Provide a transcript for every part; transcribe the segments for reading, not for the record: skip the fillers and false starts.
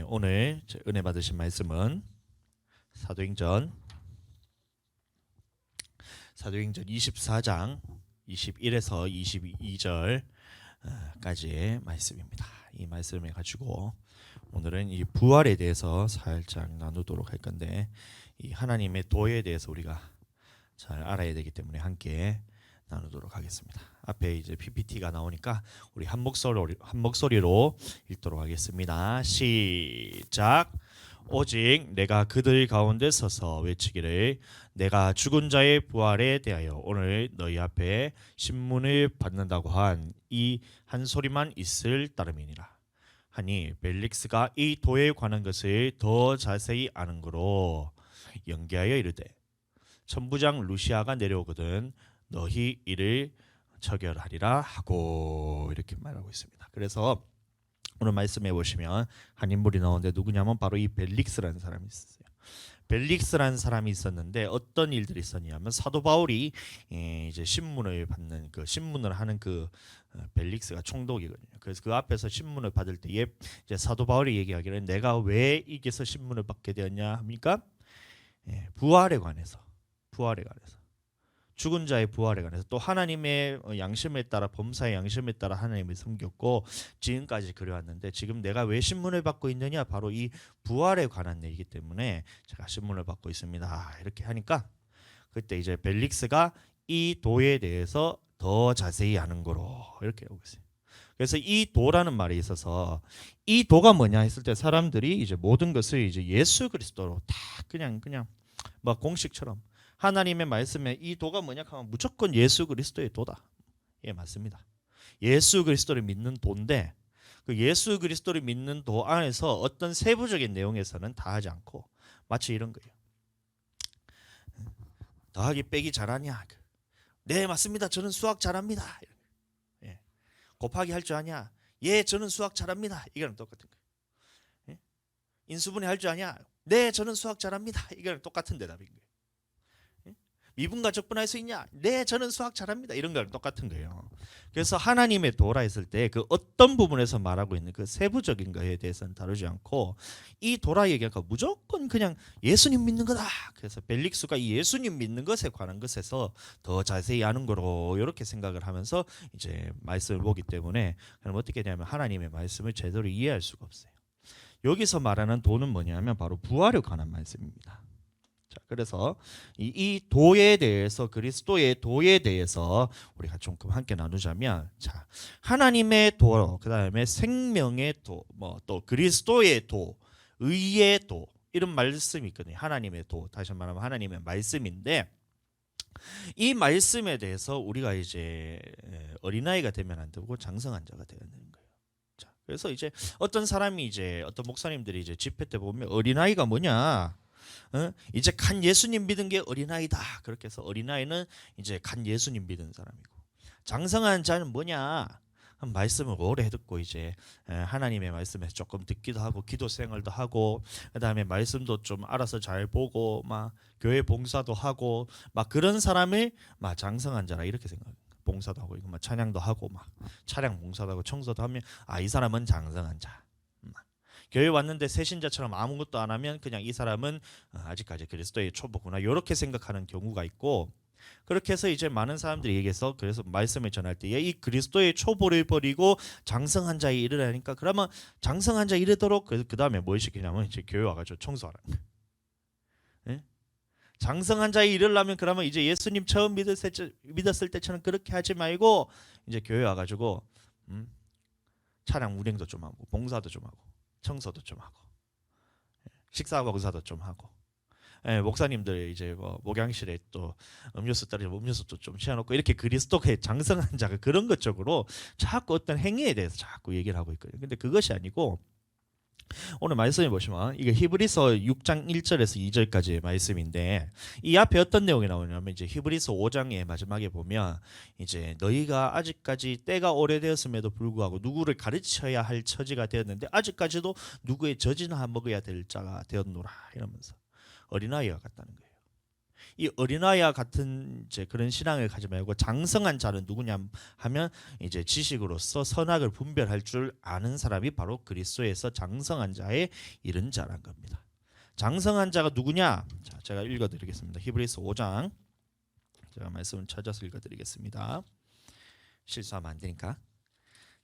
오늘 은혜 받으신 말씀은 사도행전 24장 21에서 22절까지의 말씀입니다. 이 말씀을 가지고 오늘은 이 부활에 대해서 살짝 나누도록 할 건데, 이 하나님의 도에 대해서 우리가 잘 알아야 되기 때문에 함께 나누도록 하겠습니다. 앞에 이제 PPT가 나오니까 우리 한 목소리로 읽도록 하겠습니다. 시작. 오직 내가 그들 가운데 서서 외치기를, 내가 죽은 자의 부활에 대하여 오늘 너희 앞에 신문을 받는다고 한 이 한 소리만 있을 따름이니라 하니, 벨릭스가 이 도에 관한 것을 더 자세히 아는 거로 연기하여 이르되, 천부장 루시아가 내려오거든 너희 이를 처결하리라 하고, 이렇게 말하고 있습니다. 그래서 오늘 말씀해 보시면 한 인물이 나오는데 누구냐면 바로 이 벨릭스라는 사람이 있었어요. 벨릭스라는 사람이 있었는데 어떤 일들이 있었냐면, 사도 바울이 이제 신문을 받는 그 신문을 하는 그 벨릭스가 총독이거든요. 그래서 그 앞에서 신문을 받을 때에 이제 사도 바울이 얘기하기를, 내가 왜 이게서 신문을 받게 되었냐 합니까? 부활에 관해서 죽은 자의 부활에 관해서, 또 하나님의 양심에 따라, 범사의 양심에 따라 하나님을 섬겼고 지금까지 그래왔는데, 지금 내가 왜 신문을 받고 있느냐, 바로 이 부활에 관한 얘기이기 때문에 제가 신문을 받고 있습니다. 이렇게 하니까 그때 이제 벨릭스가 이 도에 대해서 더 자세히 아는 거로 이렇게 하고 있어요. 그래서 이 도라는 말이 있어서, 이 도가 뭐냐 했을 때 사람들이 이제 모든 것을 이제 예수 그리스도로 다 그냥 뭐 공식처럼, 하나님의 말씀에 이 도가 뭐냐 하면 무조건 예수 그리스도의 도다. 예, 맞습니다. 예수 그리스도를 믿는 도인데, 그 예수 그리스도를 믿는 도 안에서 어떤 세부적인 내용에서는 다 하지 않고, 마치 이런 거예요. 더하기 빼기 잘하냐? 네, 맞습니다. 저는 수학 잘합니다. 예. 곱하기 할 줄 아냐? 예, 저는 수학 잘합니다. 이거랑 똑같은 거예요. 예? 인수분해 할 줄 아냐? 네, 저는 수학 잘합니다. 이거랑 똑같은 대답인 거예요. 미분과 적분할 수 있냐? 네, 저는 수학 잘합니다. 이런 거랑 똑같은 거예요. 그래서 하나님의 도라 했을 때 그 어떤 부분에서 말하고 있는 그 세부적인 거에 대해서는 다루지 않고, 이 도라 얘기가 무조건 그냥 예수님 믿는 거다. 그래서 벨릭스가 이 예수님 믿는 것에 관한 것에서 더 자세히 아는 거로 이렇게 생각을 하면서 이제 말씀을 보기 때문에, 그럼 어떻게 되냐면 하나님의 말씀을 제대로 이해할 수가 없어요. 여기서 말하는 도는 뭐냐면 바로 부활에 관한 말씀입니다. 자, 그래서 이 도에 대해서, 그리스도의 도에 대해서 우리가 조금 함께 나누자면, 자, 하나님의 도, 그 다음에 생명의 도, 뭐 또 그리스도의 도, 의의 도, 이런 말씀이 있거든요. 하나님의 도, 다시 말하면 하나님의 말씀인데, 이 말씀에 대해서 우리가 이제 어린아이가 되면 안 되고 장성한 자가 되어야 되는 거예요. 자, 그래서 이제 어떤 사람이 이제 어떤 목사님들이 이제 집회 때 보면 어린아이가 뭐냐? 이제 간 예수님 믿은 게 어린아이다. 그렇게 해서 어린아이는 이제 간 예수님 믿은 사람이고, 장성한 자는 뭐냐? 말씀을 오래 듣고 이제 하나님의 말씀에서 조금 듣기도 하고 기도 생활도 하고, 그다음에 말씀도 좀 알아서 잘 보고 막 교회 봉사도 하고 막 그런 사람을 막 장성한 자라 이렇게 생각해요. 봉사도 하고 이거 막 찬양도 하고 막 차량 봉사도 하고 청소도 하면, 아, 이 사람은 장성한 자. 교회 왔는데 새신자처럼 아무것도 안 하면 그냥 이 사람은 아직까지 그리스도의 초보구나, 이렇게 생각하는 경우가 있고, 그렇게 해서 이제 많은 사람들이 얘기해서, 그래서 말씀을 전할 때에 이 그리스도의 초보를 버리고 장성한 자에 이르라니까, 그러면 장성한 자 이르도록 그 다음에 뭘 시키냐면 이제 교회 와가지고 청소하라. 예? 장성한 자에 이르려면 그러면 이제 예수님 처음 믿었을 때처럼 그렇게 하지 말고 이제 교회 와가지고 차량 운행도 좀 하고 봉사도 좀 하고 청소도 좀 하고 식사 봉사도 좀 하고, 목사님들 이제 뭐 목양실에 또 음료수 떨어지면 음료수도 좀 채워놓고, 이렇게 그리스도의 장성한 자가 그런 것 쪽으로 자꾸 어떤 행위에 대해서 자꾸 얘기를 하고 있거든요. 근데 그것이 아니고, 오늘 말씀해 보시면 이게 히브리서 6장 1절에서 2절까지의 말씀인데, 이 앞에 어떤 내용이 나오냐면 이제 히브리서 5장의 마지막에 보면, 이제 너희가 아직까지 때가 오래되었음에도 불구하고 누구를 가르쳐야 할 처지가 되었는데 아직까지도 누구의 젖이나 먹어야 될 자가 되었노라 이러면서 어린아이와 같다는 거예요. 이 어린아이와 같은 이제 그런 신앙을 가지 말고 장성한 자는 누구냐 하면 이제 지식으로서 선악을 분별할 줄 아는 사람이 바로 그리스도에서 장성한 자에 이른 자란 겁니다. 장성한 자가 누구냐? 자, 제가 읽어드리겠습니다. 히브리서 5장 제가 말씀을 찾아서 읽어드리겠습니다. 실수하면 안 되니까.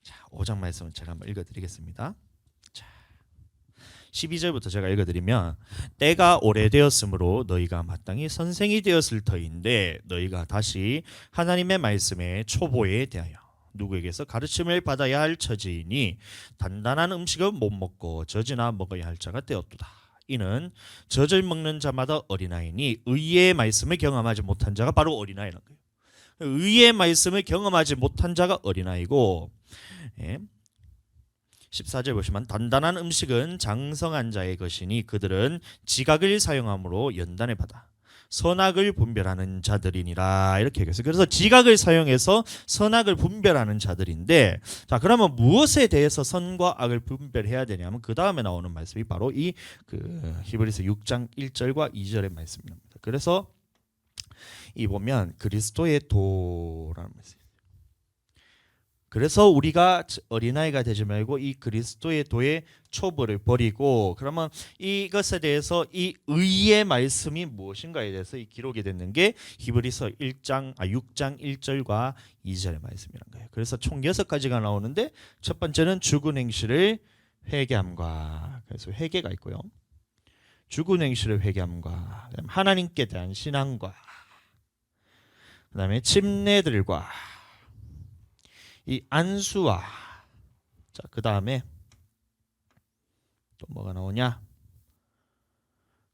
자, 5장 말씀을 제가 한번 읽어드리겠습니다. 자, 12절부터 제가 읽어드리면 때가 오래되었으므로 너희가 마땅히 선생이 되었을 터인데 너희가 다시 하나님의 말씀의 초보에 대하여 누구에게서 가르침을 받아야 할 처지이니 단단한 음식을 못 먹고 젖이나 먹어야 할 자가 되었도다. 이는 젖을 먹는 자마다 어린아이니 의의 말씀을 경험하지 못한 자가 바로 어린아이라는 거예요. 의의 말씀을 경험하지 못한 자가 어린아이고, 예. 14절 보시면 단단한 음식은 장성한 자의 것이니 그들은 지각을 사용함으로 연단을 받아 선악을 분별하는 자들이니라 이렇게 얘기했어요. 그래서 지각을 사용해서 선악을 분별하는 자들인데, 자 그러면 무엇에 대해서 선과 악을 분별해야 되냐면 그 다음에 나오는 말씀이 바로 이 히브리서 6장 1절과 2절의 말씀입니다. 그래서 이 보면 그리스도의 도라는 말씀. 그래서 우리가 어린아이가 되지 말고 이 그리스도의 도의 초보를 버리고, 그러면 이것에 대해서 이 의의 말씀이 무엇인가에 대해서 이 기록이 됐는 게 히브리서 6장 1절과 2절의 말씀이란 거예요. 그래서 총 6가지가 나오는데 첫 번째는 죽은 행실을 회개함과, 그래서 회개가 있고요. 죽은 행실을 회개함과, 하나님께 대한 신앙과, 그다음에 침례들과 이 안수와, 자 그다음에 또 뭐가 나오냐?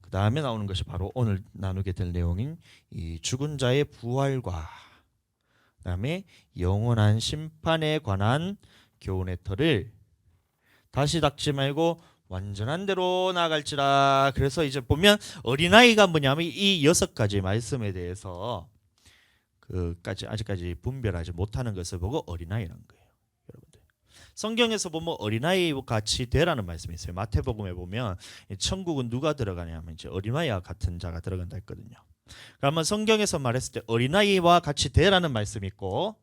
그 다음에 나오는 것이 바로 오늘 나누게 될 내용인 이 죽은 자의 부활과 그다음에 영원한 심판에 관한 교훈의 터를 다시 닦지 말고 완전한 대로 나아갈지라. 그래서 이제 보면 어린아이가 뭐냐면 이 6가지 말씀에 대해서 아직까지 분별하지 못하는 것을 보고 어린아이라는 거예요. 여러분들 성경에서 보면 어린아이와 같이 되라는 말씀이 있어요. 마태복음에 보면 천국은 누가 들어가냐면 이제 어린아이와 같은 자가 들어간다 했거든요. 그러면 성경에서 말했을 때 어린아이와 같이 되라는 말씀이 있고,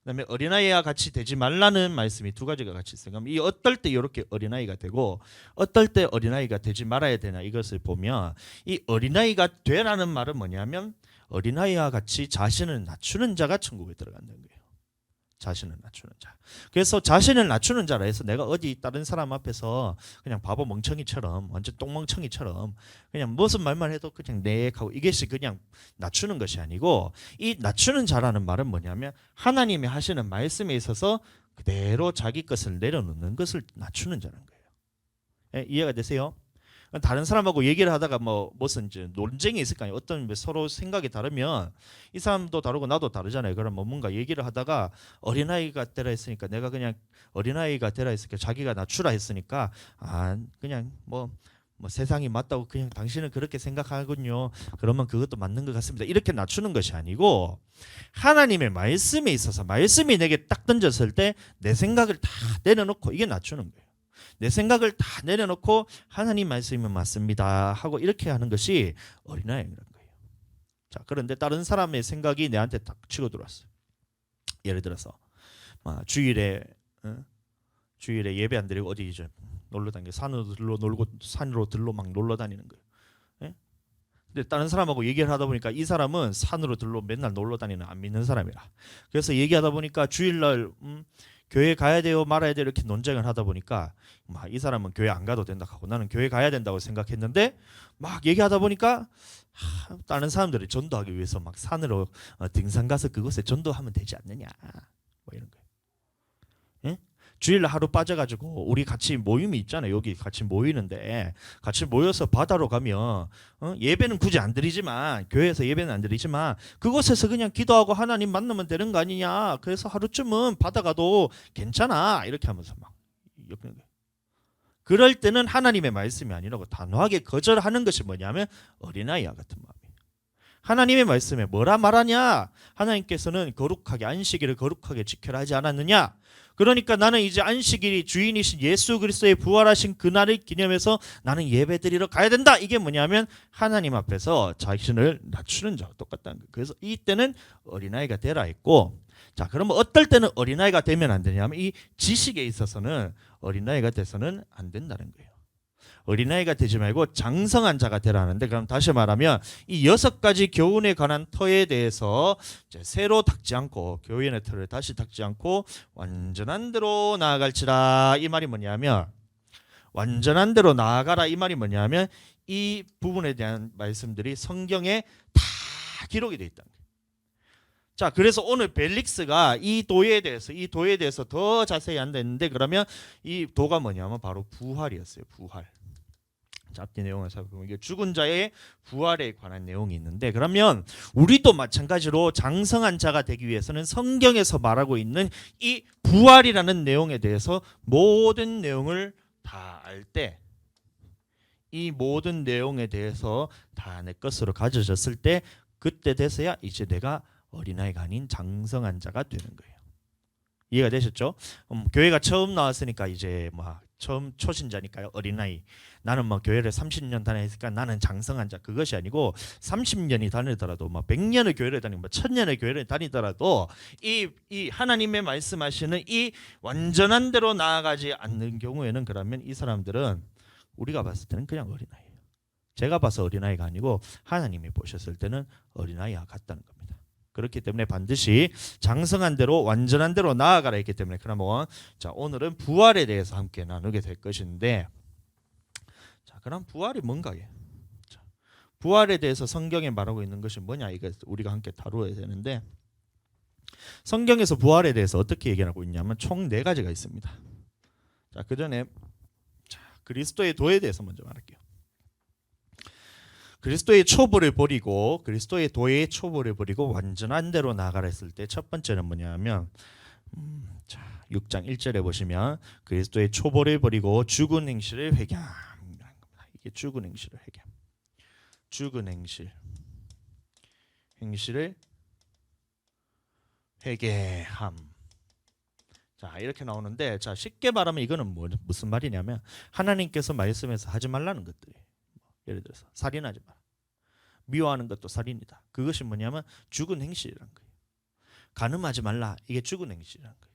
그다음에 어린아이와 같이 되지 말라는 말씀이 2가지가 같이 있어요. 그럼 이 어떨 때 이렇게 어린아이가 되고 어떨 때 어린아이가 되지 말아야 되나, 이것을 보면 이 어린아이가 되라는 말은 뭐냐면 어린아이와 같이 자신을 낮추는 자가 천국에 들어간다는 거예요. 자신을 낮추는 자. 그래서 자신을 낮추는 자라 해서 내가 어디 다른 사람 앞에서 그냥 바보 멍청이처럼, 완전 똥멍청이처럼 그냥 무슨 말만 해도 그냥 내하고 이것이 그냥 낮추는 것이 아니고, 이 낮추는 자라는 말은 뭐냐면 하나님이 하시는 말씀에 있어서 그대로 자기 것을 내려놓는 것을 낮추는 자라는 거예요. 예, 이해가 되세요? 다른 사람하고 얘기를 하다가 무슨 이제 논쟁이 있을 거 아니에요. 어떤 서로 생각이 다르면 이 사람도 다르고 나도 다르잖아요. 그럼 뭔가 얘기를 하다가 어린아이가 되라 했으니까 내가 그냥 어린아이가 되라 했으니까 자기가 낮추라 했으니까 그냥 뭐 세상이 맞다고 그냥 당신은 그렇게 생각하군요. 그러면 그것도 맞는 것 같습니다. 이렇게 낮추는 것이 아니고 하나님의 말씀에 있어서 말씀이 내게 딱 던졌을 때 내 생각을 다 내려놓고, 이게 낮추는 거예요. 내 생각을 다 내려놓고 하나님 말씀이면 맞습니다 하고 이렇게 하는 것이 어린아이라는 거예요. 자, 그런데 다른 사람의 생각이 내한테 딱 치고 들어왔어요. 예를 들어서 주일에 예배 안 드리고 어디 이제 놀러 다니고 산으로 들로 막 놀러 다니는 거예요. 예? 근데 다른 사람하고 얘기를 하다 보니까 이 사람은 산으로 들로 맨날 놀러 다니는 안 믿는 사람이라. 그래서 얘기하다 보니까 주일날 교회 가야 돼요 말아야 돼요 이렇게 논쟁을 하다 보니까 이 사람은 교회 안 가도 된다 하고 나는 교회 가야 된다고 생각했는데, 막 얘기하다 보니까 다른 사람들이 전도하기 위해서 막 산으로 등산 가서 그곳에 전도하면 되지 않느냐 이런 거예요. 예? 주일 하루 빠져가지고 우리 같이 모임이 있잖아요. 여기 같이 모이는데 같이 모여서 바다로 가면 예배는 굳이 안 드리지만, 교회에서 예배는 안 드리지만 그곳에서 그냥 기도하고 하나님 만나면 되는 거 아니냐. 그래서 하루쯤은 바다 가도 괜찮아 이렇게 하면서 막 엮는 거예요. 그럴 때는 하나님의 말씀이 아니라고 단호하게 거절하는 것이 뭐냐면 어린아이와 같은 마음이에요. 하나님의 말씀에 뭐라 말하냐? 하나님께서는 거룩하게 안식일을 거룩하게 지켜라 하지 않았느냐? 그러니까 나는 이제 안식일이 주인이신 예수 그리스도의 부활하신 그날을 기념해서 나는 예배드리러 가야 된다. 이게 뭐냐면 하나님 앞에서 자신을 낮추는 자와 똑같다는 거예요. 그래서 이때는 어린아이가 되라 했고, 자, 그러면 어떨 때는 어린아이가 되면 안 되냐면 이 지식에 있어서는 어린아이가 돼서는 안 된다는 거예요. 어린아이가 되지 말고 장성한 자가 되라는데, 그럼 다시 말하면 이 6가지 교훈에 관한 터에 대해서 이제 새로 닦지 않고, 교훈의 터를 다시 닦지 않고 완전한 대로 나아갈지라. 이 말이 뭐냐면, 완전한 대로 나아가라 이 말이 뭐냐면, 이 부분에 대한 말씀들이 성경에 다 기록이 되어 있다는 거예요. 자, 그래서 오늘 벨릭스가 이 도에 대해서 더 자세히 한다는데, 그러면 이 도가 뭐냐면 바로 부활이었어요. 부활. 앞뒤 내용을 살펴보면 이게 죽은 자의 부활에 관한 내용이 있는데, 그러면 우리도 마찬가지로 장성한 자가 되기 위해서는 성경에서 말하고 있는 이 부활이라는 내용에 대해서 모든 내용을 다 알 때, 이 모든 내용에 대해서 다 내 것으로 가져졌을 때, 그때 돼서야 이제 내가 어린아이가 아닌 장성한 자가 되는 거예요. 이해가 되셨죠? 교회가 처음 나왔으니까 이제 처음 초신자니까요, 어린아이. 나는 교회를 30년 다녔으니까 나는 장성한 자. 그것이 아니고 30년이 다니더라도 100년의 교회를 다니고 1000년의 교회를 다니더라도 이 하나님의 말씀하시는 이 완전한 대로 나아가지 않는 경우에는, 그러면 이 사람들은 우리가 봤을 때는 그냥 어린아이예요. 제가 봐서 어린아이가 아니고 하나님이 보셨을 때는 어린아이와 같다는 겁니다. 그렇기 때문에 반드시 장성한 대로 완전한 대로 나아가라 했기 때문에, 그러면 자, 오늘은 부활에 대해서 함께 나누게 될 것인데, 자, 그럼 부활이 뭔가요? 자, 부활에 대해서 성경에 말하고 있는 것이 뭐냐, 이거 우리가 함께 다루어야 되는데, 성경에서 부활에 대해서 어떻게 얘기하고 있냐면 총 4가지가 있습니다. 자, 그 전에 그리스도의 도에 대해서 먼저 말할게요. 그리스도의 초보를 버리고, 그리스도의 도의 초보를 버리고 완전한 대로 나아가라 했을 때 첫 번째는 뭐냐면, 자, 6장 1절에 보시면 그리스도의 초보를 버리고 죽은 행실을 회개함. 이게 죽은 행실을 회개함. 죽은 행실을 회개함. 자, 이렇게 나오는데, 자, 쉽게 말하면 이거는 무슨 말이냐면 하나님께서 말씀에서 하지 말라는 것들이에요. 예를 들어서 살인하지 마라. 미워하는 것도 살인이다. 그것이 뭐냐면 죽은 행실이라는 거예요. 간음하지 말라. 이게 죽은 행실이라는 거예요.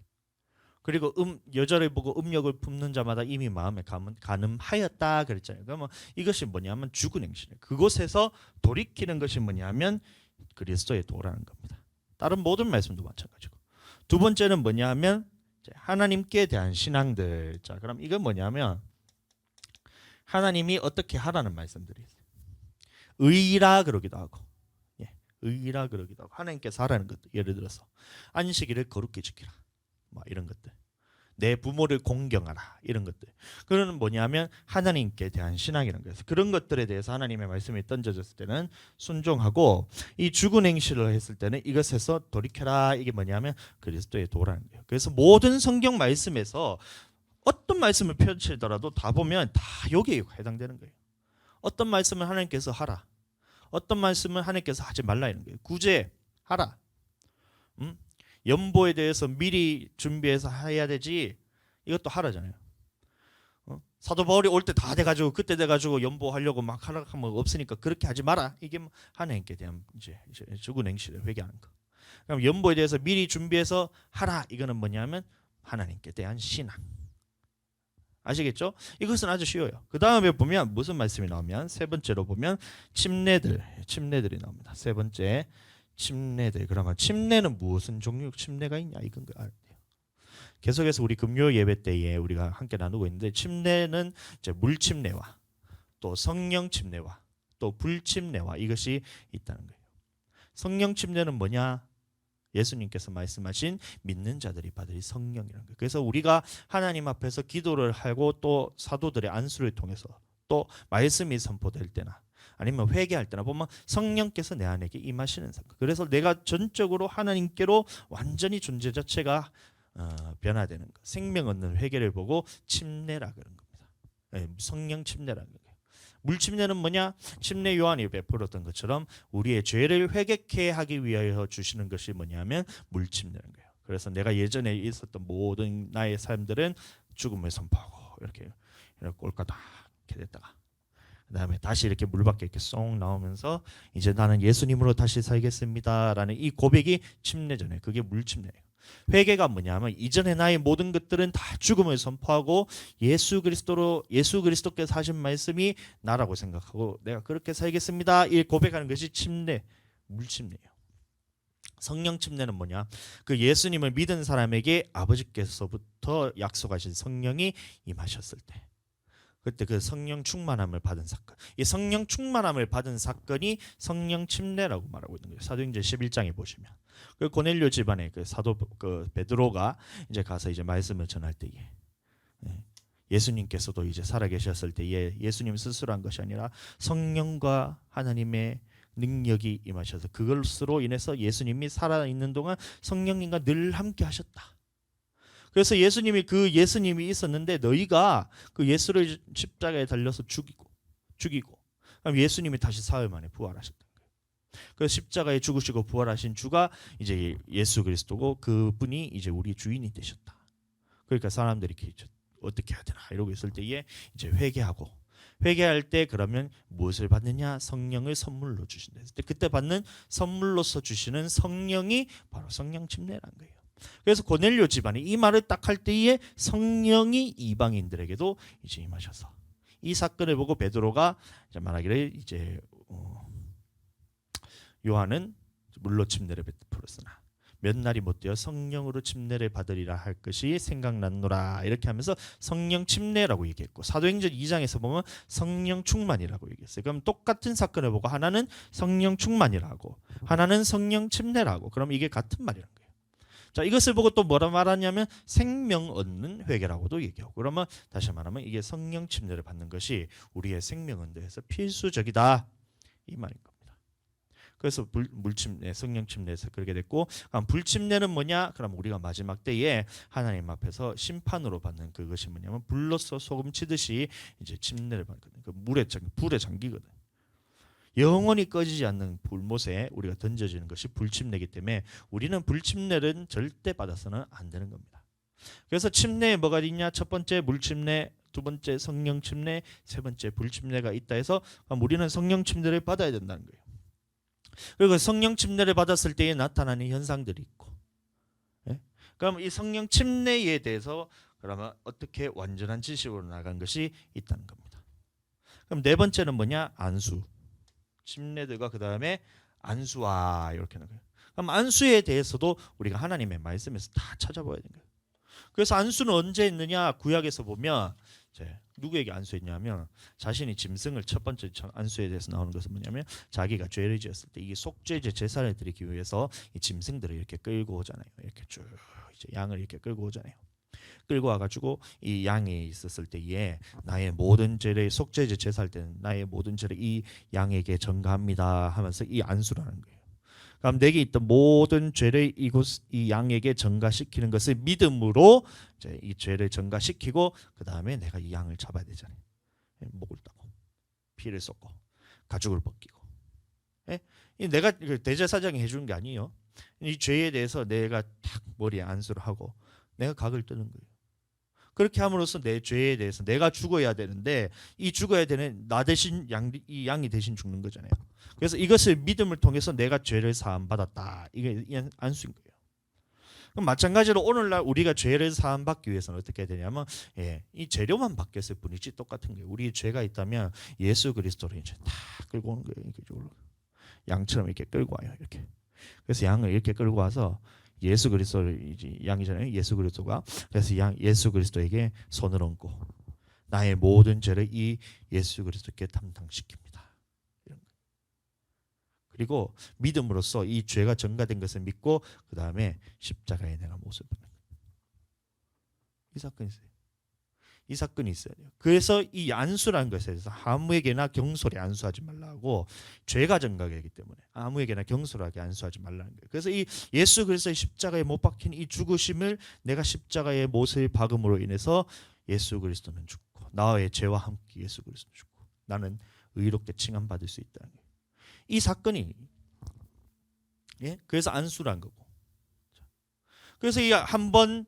그리고 여자를 보고 음욕을 품는 자마다 이미 마음에 간음하였다 그랬잖아요. 그러면 이것이 뭐냐면 죽은 행실이에요. 그곳에서 돌이키는 것이 뭐냐면 그리스도의 도라는 겁니다. 다른 모든 말씀도 마찬가지고. 두 번째는 뭐냐면 하나님께 대한 신앙들. 자, 그럼 이건 뭐냐면 하나님이 어떻게 하라는 말씀들이 있어요. 의라 그러기도 하고, 의라 그러기도 하고, 하나님께서 하라는 것들, 예를 들어서 안식일을 거룩히 지키라, 이런 것들, 내 부모를 공경하라, 이런 것들. 그거는 뭐냐면 하나님께 대한 신앙이라는 거예요. 그런 것들에 대해서 하나님의 말씀이 던져졌을 때는 순종하고, 이 죽은 행실을 했을 때는 이것에서 돌이켜라. 이게 뭐냐면 그리스도의 도라는 거예요. 그래서 모든 성경 말씀에서 어떤 말씀을 펼치더라도 다 보면 다 여기에 해당되는 거예요. 어떤 말씀은 하나님께서 하라, 어떤 말씀은 하나님께서 하지 말라, 이런 거예요. 구제하라. 연보에 대해서 미리 준비해서 해야 되지, 이것도 하라잖아요. 사도 바울이 올 때 다 돼가지고 그때 돼가지고 연보하려고 막 하려고 하면 없으니까 그렇게 하지 마라. 이게 하나님께 대한 이제 죽은 행실을 회개하는 거. 그럼 연보에 대해서 미리 준비해서 하라. 이거는 뭐냐면 하나님께 대한 신앙. 아시겠죠? 이것은 아주 쉬워요. 그 다음에 보면 무슨 말씀이 나오면, 세 번째로 보면 침례들이 나옵니다. 세 번째, 침례들. 그러면 침례는 무슨 종류 침례가 있냐, 이건 알아야 돼요. 계속해서 우리 금요 예배 때에 우리가 함께 나누고 있는데, 침례는 이제 물침례와 또 성령 침례와 또 불침례와 이것이 있다는 거예요. 성령 침례는 뭐냐? 예수님께서 말씀하신 믿는 자들이 받을 성령이라는 거예요. 그래서 우리가 하나님 앞에서 기도를 하고 또 사도들의 안수를 통해서 또 말씀이 선포될 때나 아니면 회개할 때나 보면 성령께서 내 안에 임하시는 사건. 그래서 내가 전적으로 하나님께로 완전히 존재 자체가 변화되는 것, 생명 얻는 회개를 보고 침례라 그런 겁니다. 성령 침례라는 거예요. 물침례는 뭐냐? 침례 요한이 베풀었던 것처럼 우리의 죄를 회개케 하기 위하여 주시는 것이 뭐냐면 물침례인 거예요. 그래서 내가 예전에 있었던 모든 나의 삶들은 죽음을 선포하고 이렇게 꼴까닥 이렇게 됐다가 그다음에 다시 이렇게 물 밖에 이렇게 쏙 나오면서 이제 나는 예수님으로 다시 살겠습니다라는 이 고백이 침례전에 그게 물침례예요. 회개가 뭐냐면 이전에 나의 모든 것들은 다 죽음을 선포하고 예수 그리스도께서 하신 말씀이 나라고 생각하고 내가 그렇게 살겠습니다. 이 고백하는 것이 침례, 물침례예요. 성령 침례는 뭐냐? 그 예수님을 믿은 사람에게 아버지께서부터 약속하신 성령이 임하셨을 때 그때 그 성령 충만함을 받은 사건. 이 성령 충만함을 받은 사건이 성령 침례라고 말하고 있는 거예요. 사도행전 11장에 보시면. 그 고넬료 집안에 그 사도 그 베드로가 이제 가서 이제 말씀을 전할 때에 예수님께서도 이제 살아 계셨을 때에 예수님 스스로 한 것이 아니라 성령과 하나님의 능력이 임하셔서 그것으로 인해서 예수님이 살아 있는 동안 성령님과 늘 함께 하셨다. 그래서 예수님이 있었는데 너희가 그 예수를 십자가에 달려서 죽이고 그럼 예수님이 다시 사흘 만에 부활하셨던 거예요. 그래서 십자가에 죽으시고 부활하신 주가 이제 예수 그리스도고 그분이 이제 우리 주인이 되셨다. 그러니까 사람들이 어떻게 해야 되나 이러고 있을 때에 이제 회개할 때 그러면 무엇을 받느냐? 성령을 선물로 주신다. 그때 받는 선물로서 주시는 성령이 바로 성령 침례라는 거예요. 그래서 고넬료 집안이 이 말을 딱 할 때에 성령이 이방인들에게도 이제 임하셔서 이 사건을 보고 베드로가 말하기를 이제 요한은 물로 침례를 베풀었으나 몇 날이 못되어 성령으로 침례를 받으리라 할 것이 생각났노라 이렇게 하면서 성령 침례라고 얘기했고 사도행전 2장에서 보면 성령 충만이라고 얘기했어요. 그럼 똑같은 사건을 보고 하나는 성령 충만이라고 하나는 성령 침례라고 그럼 이게 같은 말이라는 거예요. 자, 이것을 보고 또 뭐라 말하냐면 생명 얻는 회개라고도 얘기하고 그러면 다시 말하면 이게 성령 침례를 받는 것이 우리의 생명 얻는데서 필수적이다 이 말인 겁니다. 그래서 물침례, 성령 침례에서 그렇게 됐고 불침례는 뭐냐? 그럼 우리가 마지막 때에 하나님 앞에서 심판으로 받는 그것이 뭐냐면 불로서 소금 치듯이 이제 침례를 받거든. 그 불에 잠기거든. 영원히 꺼지지 않는 불못에 우리가 던져지는 것이 불침례이기 때문에 우리는 불침례는 절대 받아서는 안 되는 겁니다. 그래서 침례에 뭐가 있냐? 첫 번째 물침례, 두 번째 성령 침례, 세 번째 불침례가 있다 해서 우리는 성령 침례를 받아야 된다는 거예요. 그리고 성령 침례를 받았을 때에 나타나는 현상들이 있고 그럼 이 성령 침례에 대해서 그러면 어떻게 완전한 지식으로 나간 것이 있다는 겁니다. 그럼 네 번째는 뭐냐? 안수. 침례들과 그 다음에 안수와 이렇게 하는 거예요. 그럼 안수에 대해서도 우리가 하나님의 말씀에서 다 찾아봐야 되는 거예요. 그래서 안수는 언제 했느냐? 구약에서 보면 누구에게 안수했냐면 자신이 짐승을 첫 번째 안수에 대해서 나오는 것은 뭐냐면 자기가 죄를 지었을 때 이게 속죄제 제사를 드리기 위해서 이 짐승들을 이렇게 끌고 오잖아요. 이렇게 쭉 이제 양을 이렇게 끌고 오잖아요. 끌고 와가지고 이 양이 있었을 때에 나의 모든 죄를 속죄제 제사할 때는 나의 모든 죄를 이 양에게 전가합니다 하면서 이 안수라는 거예요. 그럼 내게 있던 모든 죄를 이 양에게 전가시키는 것을 믿음으로 이제 이 죄를 전가시키고 그 다음에 내가 이 양을 잡아야 되잖아요. 목을 따고 피를 쏟고 가죽을 벗기고. 내가 대제사장이 해주는 게 아니에요. 이 죄에 대해서 내가 탁 머리에 안수를 하고 내가 각을 뜨는 거예요. 그렇게 함으로써 내 죄에 대해서 내가 죽어야 되는데 이 죽어야 되는 나 대신 이 양이 대신 죽는 거잖아요. 그래서 이것을 믿음을 통해서 내가 죄를 사함 받았다. 이게 안수인 거예요. 그럼 마찬가지로 오늘날 우리가 죄를 사함 받기 위해서는 어떻게 해야 되냐면 이 재료만 바뀌었을 뿐이지 똑같은 거예요. 우리 죄가 있다면 예수 그리스도를 이제 다 끌고 오는 거예요. 이렇게 양처럼 이렇게 끌고 와요. 이렇게. 그래서 양을 이렇게 끌고 와서 예수 그리스도를 이제 양이잖아요. 예수 그리스도가 그래서 예수 그리스도에게 손을 얹고 나의 모든 죄를 이 예수 그리스도께 담당시킵니다. 그리고 믿음으로써 이 죄가 전가된 것을 믿고 그 다음에 십자가에 내가 못을 받는 거예요. 이 사건이 있어요. 이 사건이 있어야 돼요. 그래서 이 안수라는 것에 대해서 아무에게나 경솔히 안수하지 말라고 죄가 전가되기 때문에 아무에게나 경솔하게 안수하지 말라는 거예요. 그래서 이 예수 그리스도의 십자가에 못 박힌 이 못을 내가 십자가에 못을 박음으로 인해서 예수 그리스도는 죽고 나의 죄와 함께 예수 그리스도는 죽고 나는 의롭게 칭함받을 수 있다는 거예요. 이 사건이 그래서 안수란 거고. 그래서 이 한번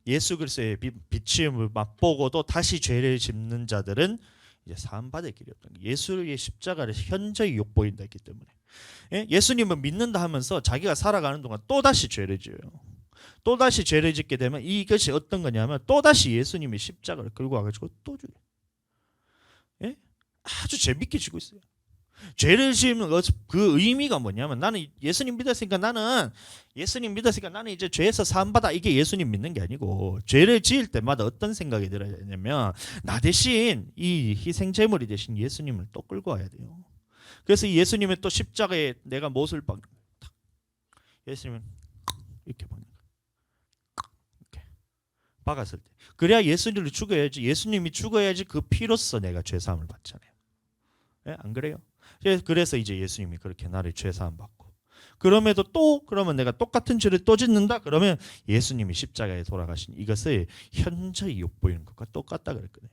예수 그리스도의 비침을 맛보고도 다시 죄를 짓는 자들은 이제 사함받을 길이 없던 거예요. 예수의 십자가를 현저히 욕보인다 했기 때문에. 예수님을 믿는다 하면서 자기가 살아가는 동안 또다시 죄를 지어요. 또다시 죄를 짓게 되면 이것이 어떤 거냐면 또다시 예수님이 십자가를 끌고 와가지고 또 죽여요. 아주 재밌게 지고 있어요. 죄를 지으면 그 의미가 뭐냐면 나는 예수님 믿었으니까 나는 이제 죄에서 사함받아, 이게 예수님 믿는 게 아니고, 죄를 지을 때마다 어떤 생각이 들어야 되냐면 나 대신 이 희생제물이 대신 예수님을 또 끌고 와야 돼요. 그래서 이 예수님의 또 십자가에 내가 못을 박는 거예요. 예수님은 이렇게 박는 거예요. 이렇게 박았을 때 그래야 예수님을 죽어야지, 예수님이 죽어야지 그 피로써 내가 죄사함을 받잖아요. 안 그래요? 그래서 이제 예수님이 그렇게 나를 죄사함 받고, 그럼에도 또 그러면 내가 똑같은 죄를 또 짓는다 그러면 예수님이 십자가에 돌아가신 이것을 현저히 욕보이는 것과 똑같다 그랬거든요.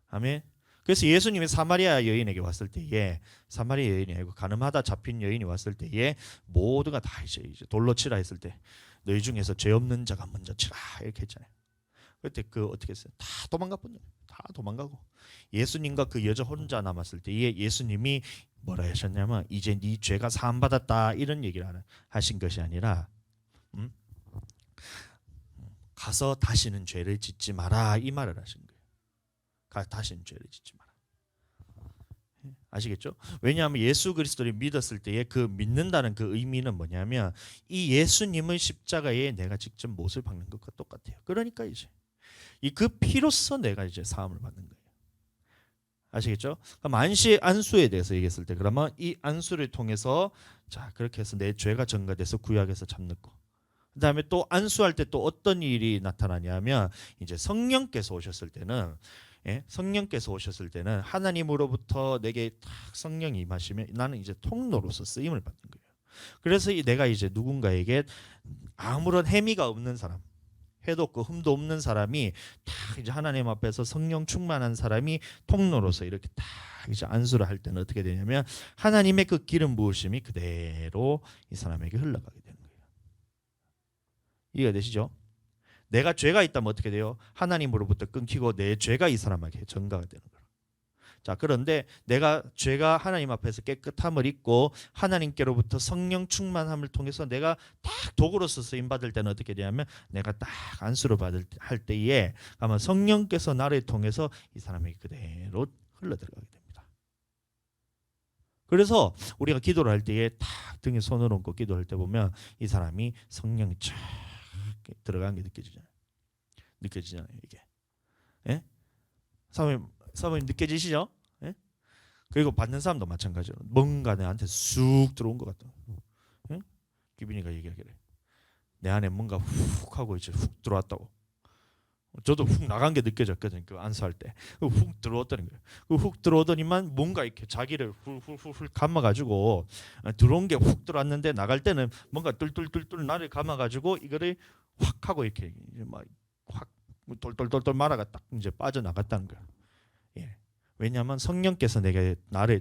아멘. 그래서 예수님이 사마리아 여인에게 왔을 때에, 사마리아 여인이 아니고 가늠하다 잡힌 여인이 왔을 때에 모두가 다 이제 돌로 치라 했을 때 너희 중에서 죄 없는 자가 먼저 치라 이렇게 했잖아요. 그때 어떻게 했어요? 다 도망갔거든요. 다 도망가고 예수님과 그 여자 혼자 남았을 때에 예수님이 뭐라 하셨냐면 이제 네 죄가 사함 받았다 이런 얘기를 하신 것이 아니라 가서 다시는 죄를 짓지 마라 이 말을 하신 거예요. 다시는 죄를 짓지 마라. 아시겠죠? 왜냐하면 예수 그리스도를 믿었을 때에 그 믿는다는 그 의미는 뭐냐면 이 예수님의 십자가에 내가 직접 못을 박는 것과 똑같아요. 그러니까 이제 그 피로써 내가 이제 사함을 받는 거예요. 아시겠죠? 그럼 안수에 대해서 얘기했을 때 그러면 이 안수를 통해서 자 그렇게 해서 내 죄가 전가돼서 구약에서 잡는고, 그다음에 또 안수할 때 또 어떤 일이 나타나냐면 이제 성령께서 오셨을 때는 성령께서 오셨을 때는 하나님으로부터 내게 딱 성령이 임하시면 나는 이제 통로로서 쓰임을 받는 거예요. 그래서 내가 이제 누군가에게 아무런 혐의가 없는 사람, 해도 없고 흠도 없는 사람이 딱 이제 하나님 앞에서 성령 충만한 사람이 통로로서 이렇게 딱 이제 안수를 할 때는 어떻게 되냐면 하나님의 그 기름 부으심이 그대로 이 사람에게 흘러가게 되는 거예요. 이해가 되시죠? 내가 죄가 있다면 어떻게 돼요? 하나님으로부터 끊기고 내 죄가 이 사람에게 전가가 되는 거예요. 자, 그런데 내가 죄가 하나님 앞에서 깨끗함을 입고 하나님께로부터 성령 충만함을 통해서 내가 딱 도구로서 쓰임 받을 때는 어떻게 되냐면 내가 딱 안수를 할 때에 아마 성령께서 나를 통해서 이 사람에게 그대로 흘러 들어가게 됩니다. 그래서 우리가 기도를 할 때에 딱 등에 손을 얹고 기도할 때 보면 이 사람이 성령이 쫙 들어가는 게 느껴지잖아요. 이게. 예? 사모님 느껴지시죠? 예? 그리고 받는 사람도 마찬가지로 뭔가 내한테 쑥 들어온 것 같다. 예? 기빈이가 얘기하기를 내 안에 뭔가 훅 하고 이제 훅 들어왔다고. 저도 훅 나간 게 느껴졌거든요. 그 안수할 때 훅 들어왔다는 거예요. 훅 들어오더니만 뭔가 이렇게 자기를 훌훌훌 감아가지고 들어온 게 훅 들어왔는데 나갈 때는 뭔가 뚫뚫뚫뚫 나를 감아가지고 이거를 확 하고 이렇게 막 확 돌돌돌돌 말아가 딱 이제 빠져나갔다는 거예요. 예. 왜냐하면 성령께서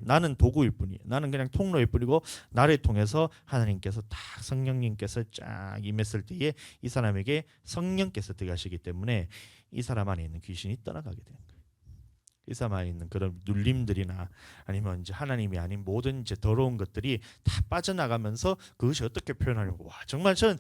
나는 도구일 뿐이에요. 나는 그냥 통로일 뿐이고 나를 통해서 하나님께서 딱 성령님께서 쫙 임했을 때에 이 사람에게 성령께서 들어가시기 때문에 이 사람 안에 있는 귀신이 떠나가게 되는 거예요. 이 사람 안에 있는 그런 눌림들이나 아니면 이제 하나님이 아닌 모든 이제 더러운 것들이 다 빠져나가면서 그것이 어떻게 표현하냐면 와 정말 저는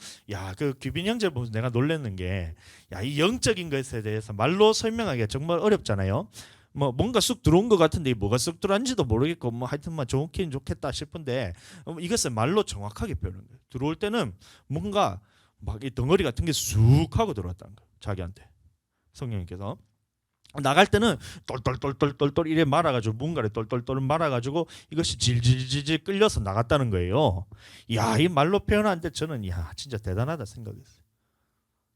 그 귀빈 형제 보면서 내가 놀랐는 게 이 영적인 것에 대해서 말로 설명하기가 정말 어렵잖아요. 뭐 뭔가 쑥 들어온 것 같은데 뭐가 쑥 들어왔는지도 모르겠고 뭐 하여튼만 좋긴 좋겠다 싶은데 이것을 말로 정확하게 표현하는 거예요. 들어올 때는 뭔가 막 이 덩어리 같은 게 쑥 하고 들어왔다는 거예요. 자기한테 성령님께서. 나갈 때는 똘똘똘똘똘똘 이래 말아가지고 뭔가를 똘똘똘 말아가지고 이것이 질질질질 끌려서 나갔다는 거예요. 이 말로 표현하는데 저는 진짜 대단하다 생각했어요.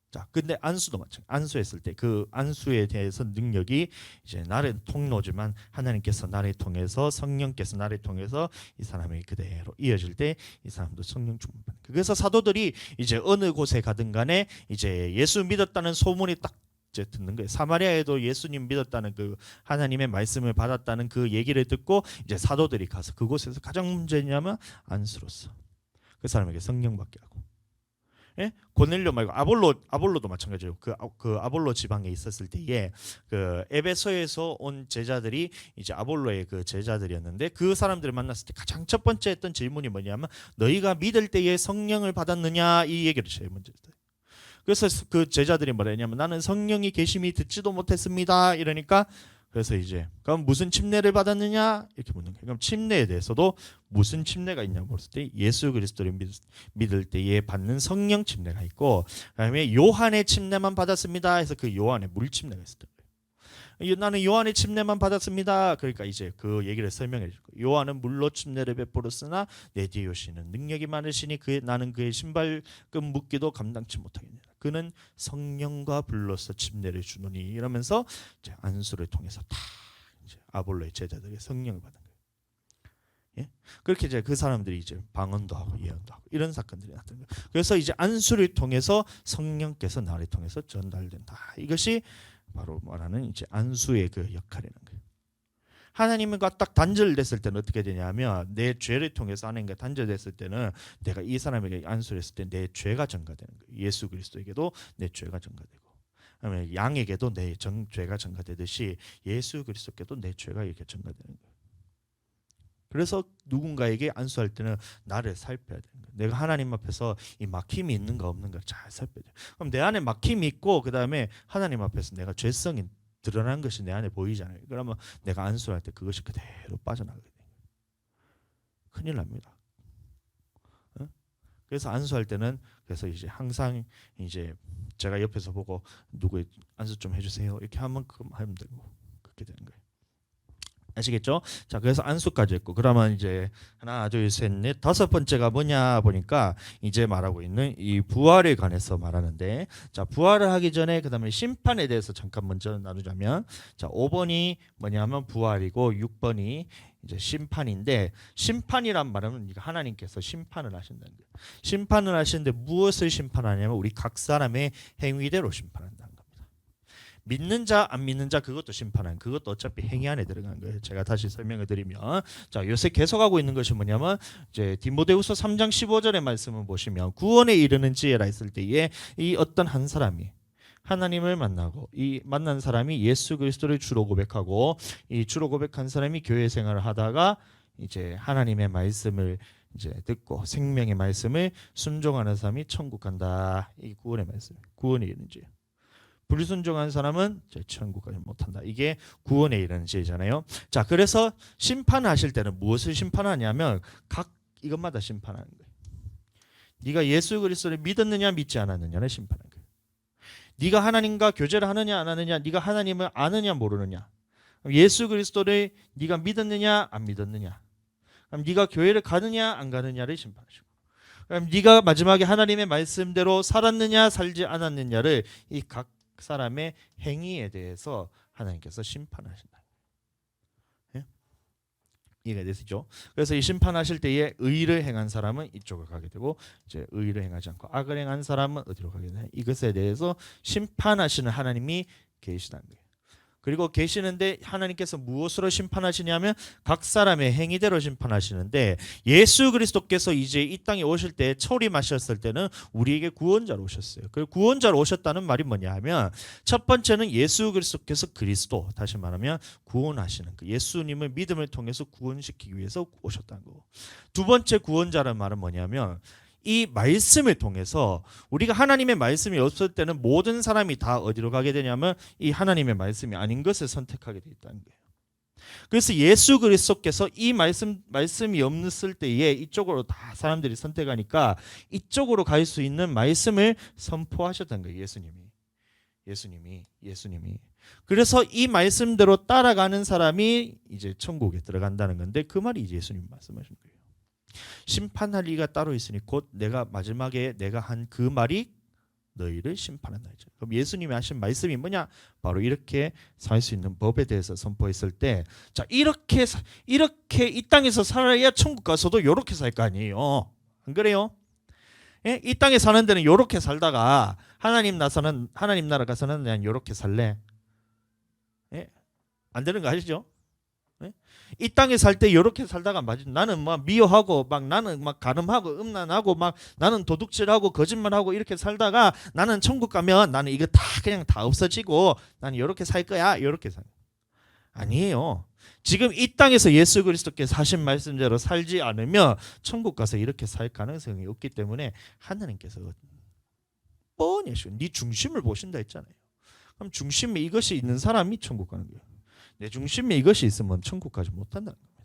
자, 근데 안수도 마찬가지. 안수했을 때 그 안수에 대해서 능력이 이제 나를 통로지만 하나님께서 나를 통해서 성령께서 나를 통해서 이 사람에게 그대로 이어질 때 이 사람도 성령 충만. 그래서 사도들이 이제 어느 곳에 가든 간에 이제 예수 믿었다는 소문이 딱 이제 듣는 거예요. 사마리아에도 예수님 믿었다는 그 하나님의 말씀을 받았다는 그 얘기를 듣고 이제 사도들이 가서 그곳에서 가장 문제냐면 안수로서 그 사람에게 성령 받게 하고, 예? 고넬료 말고 아볼로도 마찬가지예요. 그 아볼로 지방에 있었을 때에 그 에베소에서 온 제자들이 이제 아볼로의 그 제자들이었는데 그 사람들을 만났을 때 가장 첫 번째 했던 질문이 뭐냐면 너희가 믿을 때에 성령을 받았느냐 이 얘기를 제일 먼저 했어요. 그래서 그 제자들이 뭐라 했냐면 나는 성령이 계심이 듣지도 못했습니다. 이러니까 그래서 이제 그럼 무슨 침례를 받았느냐 이렇게 묻는 거예요. 그럼 침례에 대해서도 무슨 침례가 있냐고 물었을 때 예수 그리스도를 믿을 때에 받는 성령 침례가 있고, 그다음에 요한의 침례만 받았습니다 해서 그 요한의 물 침례가 있었던 거예요. 나는 요한의 침례만 받았습니다. 그러니까 이제 그 얘기를 설명해 줄 거예요. 요한은 물로 침례를 베풀었으나 내 뒤에 오시는 능력이 많으시니 나는 그의 신발끈 묶기도 감당치 못하겠느냐. 그는 성령과 불로서 침례를 주노니 이러면서 이제 안수를 통해서 다 이제 아볼로의 제자들에게 성령을 받은 거예요. 예? 그렇게 이제 그 사람들이 이제 방언도 하고 예언도 하고 이런 사건들이 나타난 거예요. 그래서 이제 안수를 통해서 성령께서 나를 통해서 전달된다. 이것이 바로 말하는 이제 안수의 그 역할이라는 거예요. 하나님과 딱 단절됐을 때는 어떻게 되냐면 내 죄를 통해서 하나님과 단절됐을 때는 내가 이 사람에게 안수를 했을 때 내 죄가 전가되는 거예요. 예수 그리스도에게도 내 죄가 전가되고, 그다음에 양에게도 내 죄가 전가되듯이 예수 그리스도께도 내 죄가 이렇게 전가되는 거예요. 그래서 누군가에게 안수할 때는 나를 살펴야 되는 거예요. 내가 하나님 앞에서 이 막힘이 있는가 없는가 잘 살펴야 돼요. 그럼 내 안에 막힘이 있고 그다음에 하나님 앞에서 내가 죄성이 드러난 것이 내 안에 보이잖아요. 그러면 내가 안수할 때 그것이 그대로 빠져나가게 돼요. 큰일 납니다. 그래서 안수할 때는 그래서 이제 항상 이제 제가 옆에서 보고 누구 안수 좀 해주세요 이렇게 하면 되고 그렇게 되는 거예요. 아시겠죠? 자, 그래서 안수까지 했고, 그러면 이제 하나, 둘, 셋, 넷, 다섯 번째가 뭐냐 보니까 이제 말하고 있는 이 부활에 관해서 말하는데, 자, 부활을 하기 전에 그다음에 심판에 대해서 잠깐 먼저 나누자면, 자, 5번이 뭐냐면 부활이고 6번이 이제 심판인데, 심판이란 말은 하나님께서 심판을 하신다는 거예요. 심판을 하시는데 무엇을 심판하냐면 우리 각 사람의 행위대로 심판한다. 믿는 자 안 믿는 자 그것도 심판한, 그것도 어차피 행위 안에 들어가는 거예요. 제가 다시 설명을 드리면, 자, 요새 계속하고 있는 것이 뭐냐면 이제 디모데후서 3장 15절의 말씀을 보시면 구원에 이르는 지혜라 했을 때에 이 어떤 한 사람이 하나님을 만나고 이 만난 사람이 예수 그리스도를 주로 고백하고 이 주로 고백한 사람이 교회 생활을 하다가 이제 하나님의 말씀을 이제 듣고 생명의 말씀을 순종하는 사람이 천국 간다. 이 구원의 말씀, 구원에 이르는 지혜. 불순종한 사람은 천국 가지 못한다. 이게 구원에 이르는 지혜잖아요. 자, 그래서 심판하실 때는 무엇을 심판하냐면 각 이것마다 심판하는 거예요. 네가 예수 그리스도를 믿었느냐 믿지 않았느냐를 심판하는 거예요. 네가 하나님과 교제를 하느냐 안 하느냐, 네가 하나님을 아느냐 모르느냐, 예수 그리스도를 네가 믿었느냐 안 믿었느냐, 그럼 네가 교회를 가느냐 안 가느냐를 심판하시고, 그럼 네가 마지막에 하나님의 말씀대로 살았느냐 살지 않았느냐를 이 각 사람의 행위에 대해서 하나님께서 심판하신다. 예? 이해가 되시죠? 그래서 이 심판하실 때에 의를 행한 사람은 이쪽을 가게 되고 이제 의를 행하지 않고 악을 행한 사람은 어디로 가게 되냐? 이것에 대해서 심판하시는 하나님이 계시다는 거예요. 그리고 계시는데 하나님께서 무엇으로 심판하시냐면 각 사람의 행위대로 심판하시는데, 예수 그리스도께서 이제 이 땅에 오실 때 초림하셨을 때는 우리에게 구원자로 오셨어요. 그 구원자로 오셨다는 말이 뭐냐 하면 첫 번째는 예수 그리스도께서 그리스도, 다시 말하면 구원하시는 그 예수님을 믿음을 통해서 구원시키기 위해서 오셨다는 거고, 두 번째 구원자라는 말은 뭐냐면 이 말씀을 통해서 우리가 하나님의 말씀이 없을 때는 모든 사람이 다 어디로 가게 되냐면 이 하나님의 말씀이 아닌 것을 선택하게 돼 있다는 거예요. 그래서 예수 그리스도께서 이 말씀이 없을 때에 이쪽으로 다 사람들이 선택하니까 이쪽으로 갈 수 있는 말씀을 선포하셨다는 거예요. 예수님이. 그래서 이 말씀대로 따라가는 사람이 이제 천국에 들어간다는 건데, 그 말이 이제 예수님 말씀하신 거예요. 심판할 이가 따로 있으니 곧 내가 마지막에 내가 한 그 말이 너희를 심판한다. 그럼 예수님이 하신 말씀이 뭐냐? 바로 이렇게 살 수 있는 법에 대해서 선포했을 때, 자, 이렇게 이 땅에서 살아야 천국 가서도 이렇게 살 거 아니에요. 안 그래요? 예? 이 땅에 사는 데는 이렇게 살다가 하나님 나라 가서는 그냥 이렇게 살래. 예? 안 되는 거 아시죠? 예? 이 땅에 살 때 이렇게 살다가 나는 막 미워하고 막 나는 막 가늠하고 음란하고 막 나는 도둑질하고 거짓말하고 이렇게 살다가 나는 천국 가면 나는 이거 다 그냥 다 없어지고 나는 이렇게 살 거야. 이렇게 살. 아니에요. 지금 이 땅에서 예수 그리스도께서 하신 말씀대로 살지 않으면 천국 가서 이렇게 살 가능성이 없기 때문에 하나님께서 뻔히 네 중심을 보신다 했잖아요. 그럼 중심에 이것이 있는 사람이 천국 가는 거예요. 내 중심에 이것이 있으면 천국 가지 못한다는 겁니다.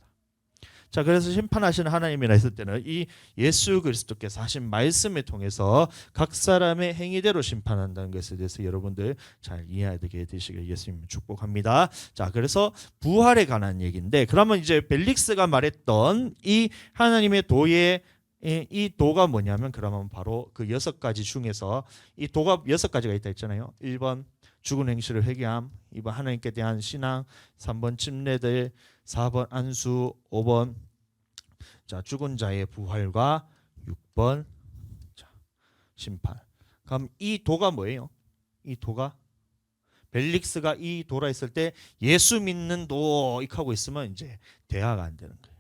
자, 그래서 심판하시는 하나님이라 했을 때는 이 예수 그리스도께서 하신 말씀을 통해서 각 사람의 행위대로 심판한다는 것에 대해서 여러분들 잘 이해하게 되시길 예수님 축복합니다. 자, 그래서 부활에 관한 얘기인데, 그러면 이제 벨릭스가 말했던 이 하나님의 도의 이 도가 뭐냐면, 그러면 바로 그 6가지 중에서 이 도가 6가지가 있다 했잖아요. 1번 죽은 행실을 회개함, 2번 하나님께 대한 신앙, 3번 침례들, 4번 안수, 5번 자 죽은 자의 부활과 6번 자 심판. 그럼 이 도가 뭐예요? 이 도가 벨릭스가 이 도라 했을 때 예수 믿는 도 이렇게 하고 있으면 이제 대화가 안 되는 거예요.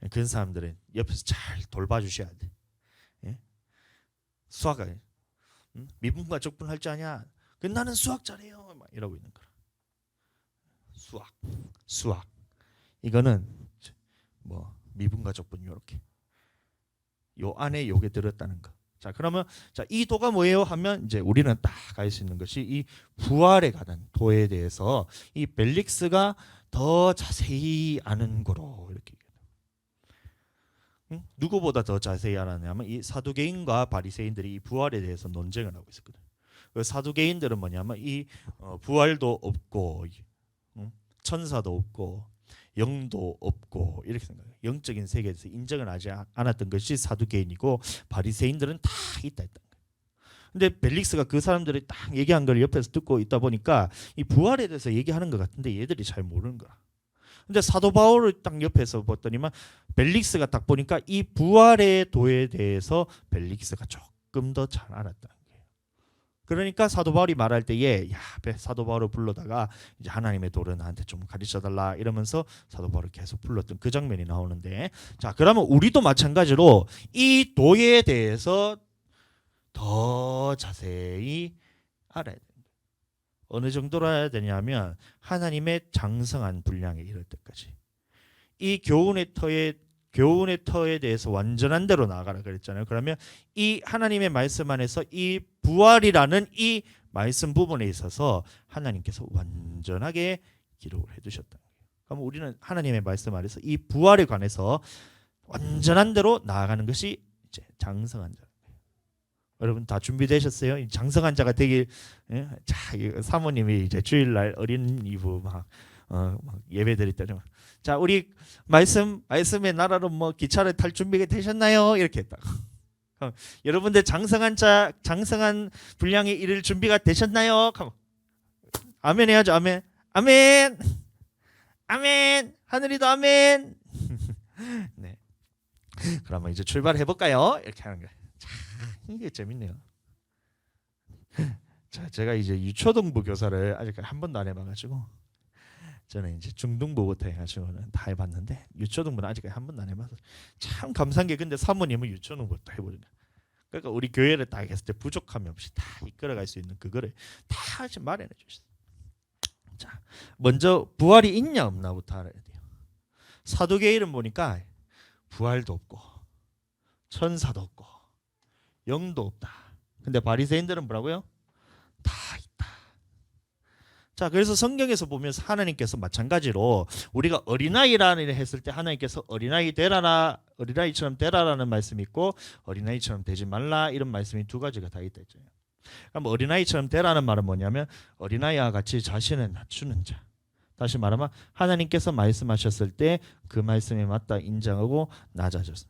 그런 사람들은 옆에서 잘 돌봐주셔야 돼. 예? 수학을 미분과 적분 할 줄 아냐? 나는 수학 잘해요. 막 이러고 있는 거야. 수학. 이거는 뭐 미분과 적분 이렇게 요 안에 요게 들었다는 거. 자, 그러면 자, 이 도가 뭐예요? 하면 이제 우리는 딱 알 수 있는 것이 이 부활에 관한 도에 대해서 이 벨릭스가 더 자세히 아는 거로 이렇게. 누구보다 더 자세히 알았냐면 이 사두개인과 바리새인들이 이 부활에 대해서 논쟁을 하고 있었거든. 그 사두개인들은 뭐냐면 이 부활도 없고 천사도 없고 영도 없고 이렇게 생각해요. 영적인 세계에서 인정을 하지 않았던 것이 사두개인이고, 바리새인들은 다 있다 했던 거예요. 근데 벨릭스가 그 사람들이 딱 얘기한 걸 옆에서 듣고 있다 보니까 이 부활에 대해서 얘기하는 것 같은데 얘들이 잘 모르는 거야. 근데 사도 바울을 딱 옆에서 봤더니만 벨릭스가 딱 보니까 이 부활의 도에 대해서 벨릭스가 조금 더 잘 알았다. 그러니까 사도 바울이 말할 때에 사도 바울을 불러다가 이제 하나님의 도를 나한테 좀 가르쳐 달라 이러면서 사도 바울을 계속 불렀던 그 장면이 나오는데, 자, 그러면 우리도 마찬가지로 이 도에 대해서 더 자세히 알아야 됩니다. 어느 정도로 알아야 되냐면 하나님의 장성한 분량에 이를 때까지. 이 교훈의 터에 대해서 완전한 대로 나아가라 그랬잖아요. 그러면 이 하나님의 말씀 안에서 이 부활이라는 이 말씀 부분에 있어서 하나님께서 완전하게 기록을 해두셨다. 그럼 우리는 하나님의 말씀 안에서 이 부활에 관해서 완전한 대로 나아가는 것이 이제 장성한 자. 여러분 다 준비되셨어요? 장성한 자가 되길. 예? 자, 사모님이 이제 주일날 어린 이브 막 예배 드릴 때는 자, 우리 말씀의 나라로 뭐 기차를 탈 준비가 되셨나요? 이렇게 했다. 여러분들 장성한 분량에 이를 준비가 되셨나요? 아멘 해야죠. 아멘. 아멘. 아멘. 하늘이도 아멘. 네. 그러면 이제 출발해 볼까요? 이렇게 하는 거예요. 이게 재밌네요. 자, 제가 이제 유초등부 교사를 아직 한 번도 안 해봐가지고, 저는 이제 중등부부터 해가지고는 다 해봤는데 유초등부는 아직 한 번도 안 해봐서 참 감사한 게, 근데 사모님은 유초등부부터 해보니까, 그러니까 우리 교회를 딱 했을 때 부족함이 없이 다 이끌어갈 수 있는 그거를 다 지금 마련해 주셨어요. 자, 먼저 부활이 있냐 없나부터 알아야 돼요. 사두개인은 보니까 부활도 없고 천사도 없고 영도 없다. 근데 바리새인들은 뭐라고요? 다 있다. 자, 그래서 성경에서 보면 하나님께서 마찬가지로 우리가 어린아이라는 했을 때 하나님께서 어린아이 되라라, 어린아이처럼 되라라는 말씀이 있고 어린아이처럼 되지 말라 이런 말씀이 두 가지가 다 있다 했잖아요. 그럼 어린아이처럼 되라는 말은 뭐냐면 어린아이와 같이 자신을 낮추는 자. 다시 말하면 하나님께서 말씀하셨을 때 그 말씀에 맞다 인정하고 낮아져서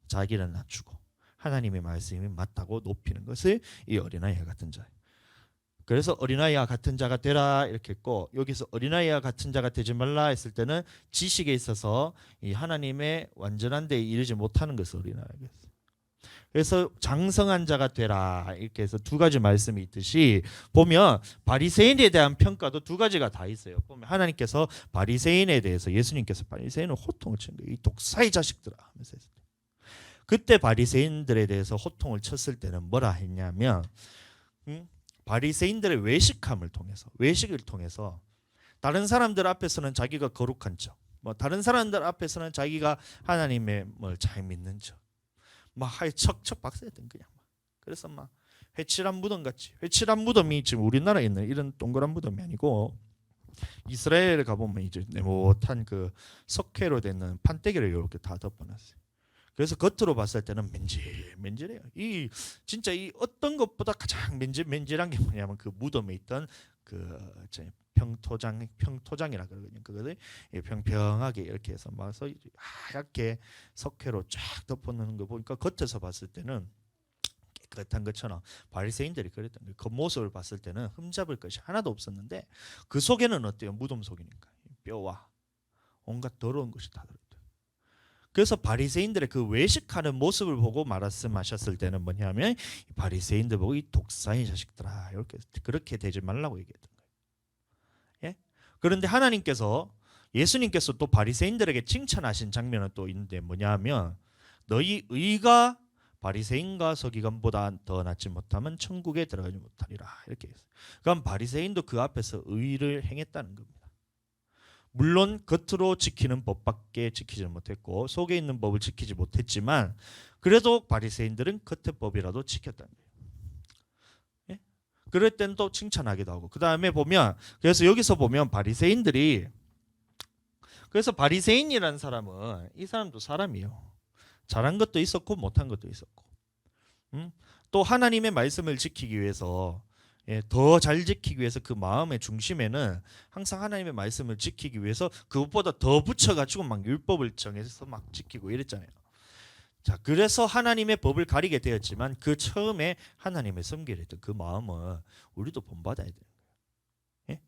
자기를 낮추고 하나님의 말씀이 맞다고 높이는 것을 이 어린아이와 같은 자예요. 그래서 어린아이와 같은 자가 되라 이렇게 했고, 여기서 어린아이와 같은 자가 되지 말라 했을 때는 지식에 있어서 이 하나님의 완전한 데에 이르지 못하는 것을 어린아이가 했어요. 그래서 장성한 자가 되라 이렇게 해서 두 가지 말씀이 있듯이 보면 바리새인에 대한 평가도 두 가지가 다 있어요. 보면 하나님께서 바리새인에 대해서 예수님께서 바리새인은 호통을 친 거예요. 이 독사의 자식들아 하면서 했을 때. 그때 바리새인들에 대해서 호통을 쳤을 때는 뭐라 했냐면 바리새인들의 외식함을 통해서 외식을 통해서 다른 사람들 앞에서는 자기가 거룩한 척, 뭐 다른 사람들 앞에서는 자기가 하나님의 뭘 잘 믿는 척, 막 하여 척척 박사했던 그냥 막. 그래서 막 회칠한 무덤 같이 회칠한 무덤이 지금 우리나라에 있는 이런 동그란 무덤이 아니고 이스라엘에 가보면 이제 네모탄 그 석회로 되는 판때기를 이렇게 다 덮어놨어요. 그래서 겉으로 봤을 때는 맨질맨질해요. 이 진짜 이 어떤 것보다 가장 맨질맨질한 게 뭐냐면 그 무덤에 있던 그 평토장이라 그러거든요. 그거를 평평하게 이렇게 해서 막서 하얗게 석회로 쫙 덮어놓는 거 보니까 겉에서 봤을 때는 깨끗한 것처럼 바리새인들이 그랬던 거예요. 그 모습을 봤을 때는 흠잡을 것이 하나도 없었는데 그 속에는 어때요? 무덤 속이니까 뼈와 온갖 더러운 것이 다 들어있어요. 그래서 바리새인들의 그 외식하는 모습을 보고 말씀하셨을 때는 뭐냐면 바리새인들 보고 이 독사의 자식들아 이렇게 그렇게 되지 말라고 얘기했던 거예요. 예? 그런데 하나님께서 예수님께서 또 바리새인들에게 칭찬하신 장면은 또 있는데 뭐냐면 너희 의가 바리새인과 서기관보다 더 낫지 못하면 천국에 들어가지 못하리라 이렇게 했어요. 그럼 바리새인도 그 앞에서 의를 행했다는 겁니다. 물론 겉으로 지키는 법밖에 지키지 못했고 속에 있는 법을 지키지 못했지만 그래도 바리새인들은 겉의 법이라도 지켰다는 거예요. 예? 그럴 땐 또 칭찬하기도 하고 그 다음에 보면 그래서 여기서 보면 바리새인들이 그래서 바리새인이라는 사람은 이 사람도 사람이에요. 잘한 것도 있었고 못한 것도 있었고 또 하나님의 말씀을 지키기 위해서 더 잘 지키기 위해서 그 마음의 중심에는 항상 하나님의 말씀을 지키기 위해서 그것보다 더 붙여가지고 막 율법을 정해서 막 지키고 이랬잖아요. 자, 그래서 하나님의 법을 가리게 되었지만 그 처음에 하나님의 섬기려 했던 그 마음은 우리도 본받아야 돼요. 예?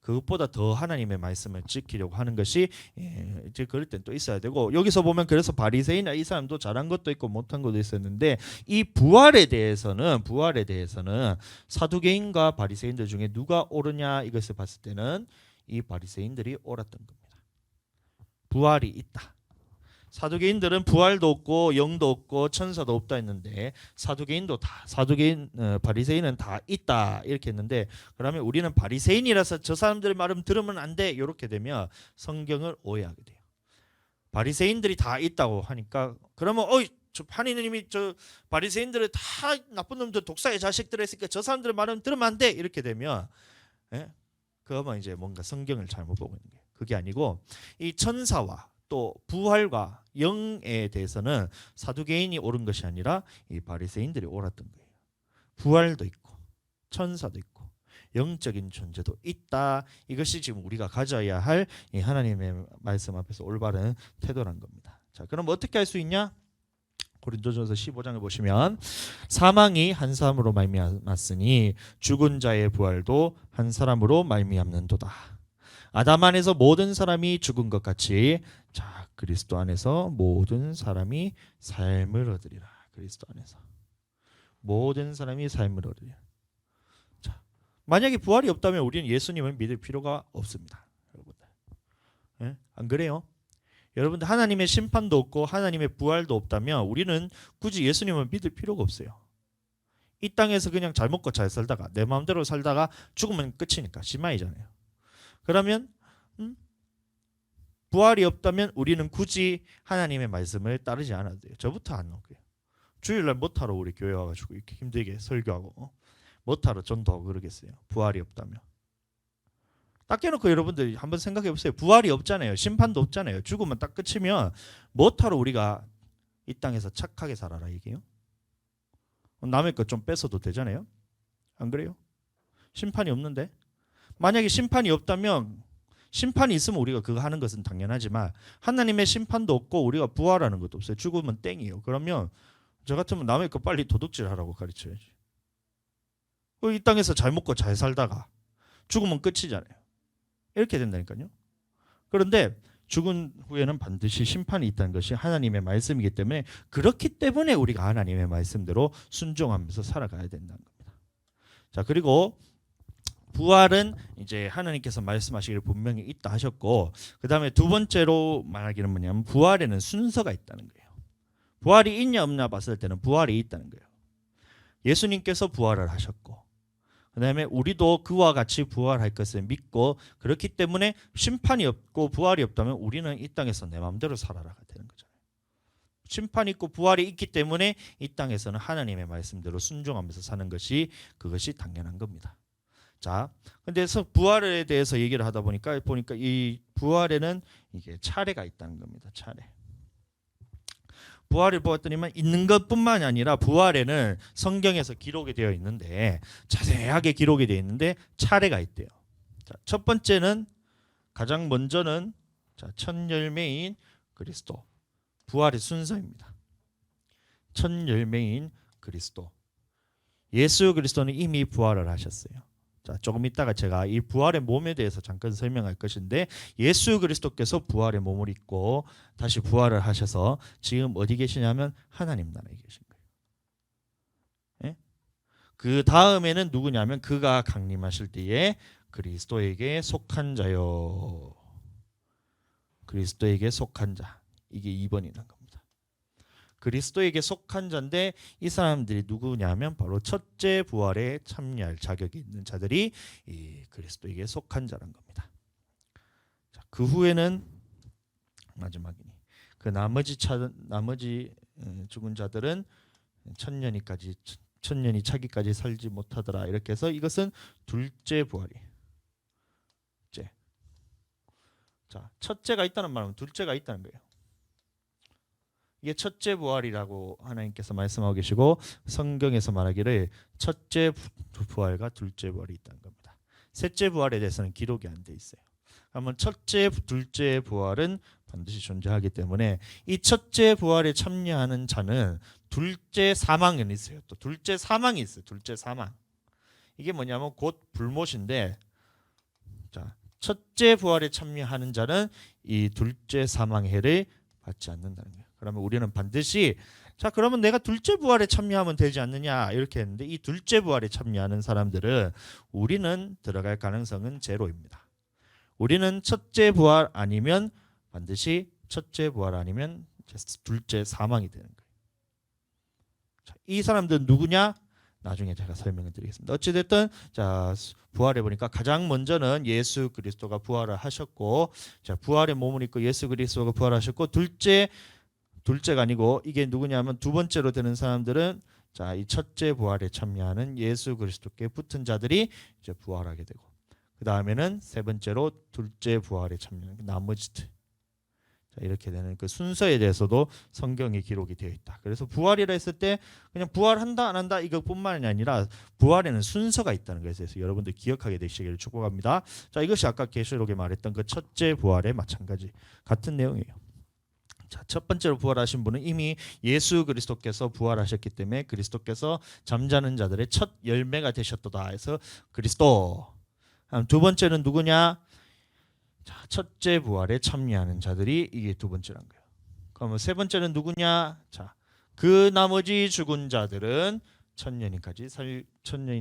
그것보다 더 하나님의 말씀을 지키려고 하는 것이 이제 그럴 땐 또 있어야 되고 여기서 보면 그래서 바리새인 이 사람도 잘한 것도 있고 못한 것도 있었는데 이 부활에 대해서는 사두개인과 바리새인들 중에 누가 옳으냐 이것을 봤을 때는 이 바리새인들이 옳았던 겁니다. 부활이 있다. 사두개인들은 부활도 없고 영도 없고 천사도 없다 했는데 바리새인은 다 있다 이렇게 했는데 그러면 우리는 바리새인이라서 저 사람들의 말을 들으면 안 돼 이렇게 되면 성경을 오해하게 돼요. 바리새인들이 다 있다고 하니까 그러면 저 하느님이 저 바리새인들을 다 나쁜 놈들 독사의 자식들 했으니까 저 사람들의 말은 들으면 안 돼 이렇게 되면 그러면 이제 뭔가 성경을 잘못 보고 있는 거예요. 그게 아니고 이 천사와 또 부활과 영에 대해서는 사두개인이 옳은 것이 아니라 이 바리새인들이 옳았던 거예요. 부활도 있고 천사도 있고 영적인 존재도 있다. 이것이 지금 우리가 가져야 할 이 하나님의 말씀 앞에서 올바른 태도란 겁니다. 자, 그럼 어떻게 할 수 있냐? 고린도전서 15장을 보시면 사망이 한 사람으로 말미암았으니 죽은 자의 부활도 한 사람으로 말미암는도다. 아담 안에서 모든 사람이 죽은 것 같이 자 그리스도 안에서 모든 사람이 삶을 얻으리라. 그리스도 안에서 모든 사람이 삶을 얻으리라. 자, 만약에 부활이 없다면 우리는 예수님을 믿을 필요가 없습니다. 여러분들, 안 그래요? 여러분들 하나님의 심판도 없고 하나님의 부활도 없다면 우리는 굳이 예수님을 믿을 필요가 없어요. 이 땅에서 그냥 잘 먹고 잘 살다가 내 마음대로 살다가 죽으면 끝이니까 시마이잖아요. 그러면 부활이 없다면 우리는 굳이 하나님의 말씀을 따르지 않아도 돼요. 저부터 안 오고요. 주일날 못하러 우리 교회 와가지고 이렇게 힘들게 설교하고 못하러 전도하고 그러겠어요. 부활이 없다면. 딱 깨놓고 여러분들 한번 생각해 보세요. 부활이 없잖아요. 심판도 없잖아요. 죽으면 딱 끝이면 못하러 우리가 이 땅에서 착하게 살아라 이게요. 남의 것 좀 뺏어도 되잖아요. 안 그래요? 심판이 없는데 만약에 심판이 없다면 심판이 있으면 우리가 그거 하는 것은 당연하지만 하나님의 심판도 없고 우리가 부활하는 것도 없어요. 죽으면 땡이에요. 그러면 저 같으면 남의 거 빨리 도둑질하라고 가르쳐야지. 이 땅에서 잘 먹고 잘 살다가 죽으면 끝이잖아요. 이렇게 된다니까요. 그런데 죽은 후에는 반드시 심판이 있다는 것이 하나님의 말씀이기 때문에 그렇기 때문에 우리가 하나님의 말씀대로 순종하면서 살아가야 된다는 겁니다. 자, 그리고 부활은 이제 하나님께서 말씀하시기를 분명히 있다 하셨고, 그 다음에 두 번째로 말하기는 뭐냐면 부활에는 순서가 있다는 거예요. 부활이 있냐 없냐 봤을 때는 부활이 있다는 거예요. 예수님께서 부활을 하셨고, 그 다음에 우리도 그와 같이 부활할 것을 믿고, 그렇기 때문에 심판이 없고 부활이 없다면 우리는 이 땅에서 내 마음대로 살아가야 되는 거잖아요. 심판이 있고 부활이 있기 때문에 이 땅에서는 하나님의 말씀대로 순종하면서 사는 것이 그것이 당연한 겁니다. 자, 근데 부활에 대해서 얘기를 하다 보니까 이 부활에는 이게 차례가 있다는 겁니다. 차례. 부활을 보았더니만 있는 것뿐만이 아니라 부활에는 성경에서 기록이 되어 있는데, 자세하게 기록이 되어 있는데 차례가 있대요. 자, 첫 번째는 가장 먼저는 첫 열매인 그리스도, 부활의 순서입니다. 첫 열매인 그리스도, 예수 그리스도는 이미 부활을 하셨어요. 자, 조금 이따가 제가 이 부활의 몸에 대해서 잠깐 설명할 것인데, 예수 그리스도께서 부활의 몸을 입고 다시 부활을 하셔서 지금 어디 계시냐면 하나님 나라에 계신 거예요. 예? 그 다음에는 누구냐면 그가 강림하실 때에 그리스도에게 속한 자요. 그리스도에게 속한 자. 이게 2번이라는 겁니다. 그리스도에게 속한 자인데 이 사람들이 누구냐면 바로 첫째 부활에 참여할 자격이 있는 자들이 이 그리스도에게 속한 자란 겁니다. 자, 그 후에는 마지막이니 그 나머지 죽은 자들은 천년이 차기까지 살지 못하더라. 이렇게 해서 이것은 둘째 부활이에요. 자, 첫째가 있다는 말은 둘째가 있다는 거예요. 이게 첫째 부활이라고 하나님께서 말씀하고 계시고, 성경에서 말하기를 첫째 부활과 둘째 부활이 있다는 겁니다. 셋째 부활에 대해서는 기록이 안 돼 있어요. 그러면 첫째, 둘째 부활은 반드시 존재하기 때문에 이 첫째 부활에 참여하는 자는 둘째 사망은 있어요. 또 둘째 사망이 있어요. 둘째 사망. 이게 뭐냐면 곧 불못인데, 자, 첫째 부활에 참여하는 자는 이 둘째 사망의 해를 받지 않는다는 거예요. 그러면 우리는 반드시, 자, 그러면 내가 둘째 부활에 참여하면 되지 않느냐 이렇게 했는데, 이 둘째 부활에 참여하는 사람들은 우리는 들어갈 가능성은 제로입니다. 우리는 첫째 부활 아니면 반드시 첫째 부활 아니면 둘째 사망이 되는 거예요. 자, 이 사람들은 누구냐? 나중에 제가 설명을 드리겠습니다. 어찌됐든 자, 부활해 보니까 가장 먼저는 예수 그리스도가 부활을 하셨고, 자, 부활의 몸을 입고 예수 그리스도가 부활하셨고, 둘째가 아니고 이게 누구냐면 두 번째로 되는 사람들은, 자, 이 첫째 부활에 참여하는 예수 그리스도께 붙은 자들이 이제 부활하게 되고, 그 다음에는 세 번째로 둘째 부활에 참여하는 나머지들. 자, 이렇게 되는 그 순서에 대해서도 성경에 기록이 되어 있다. 그래서 부활이라 했을 때 그냥 부활한다 안 한다 이것뿐만이 아니라 부활에는 순서가 있다는 것에 대해서 여러분들 기억하게 되시기를 축복합니다. 자, 이것이 아까 계시록에 말했던 그 첫째 부활에 마찬가지 같은 내용이에요. 자, 첫 번째로 부활하신 분은 이미 예수 그리스도께서 부활하셨기 때문에 그리스도께서 잠자는 자들의 첫 열매가 되셨도다 해서 그리스도. 두 번째는 누구냐? 자, 첫째 부활에 참여하는 자들이 이게 두 번째란 거예요. 그러면 세 번째는 누구냐? 자, 그 나머지 죽은 자들은 천년이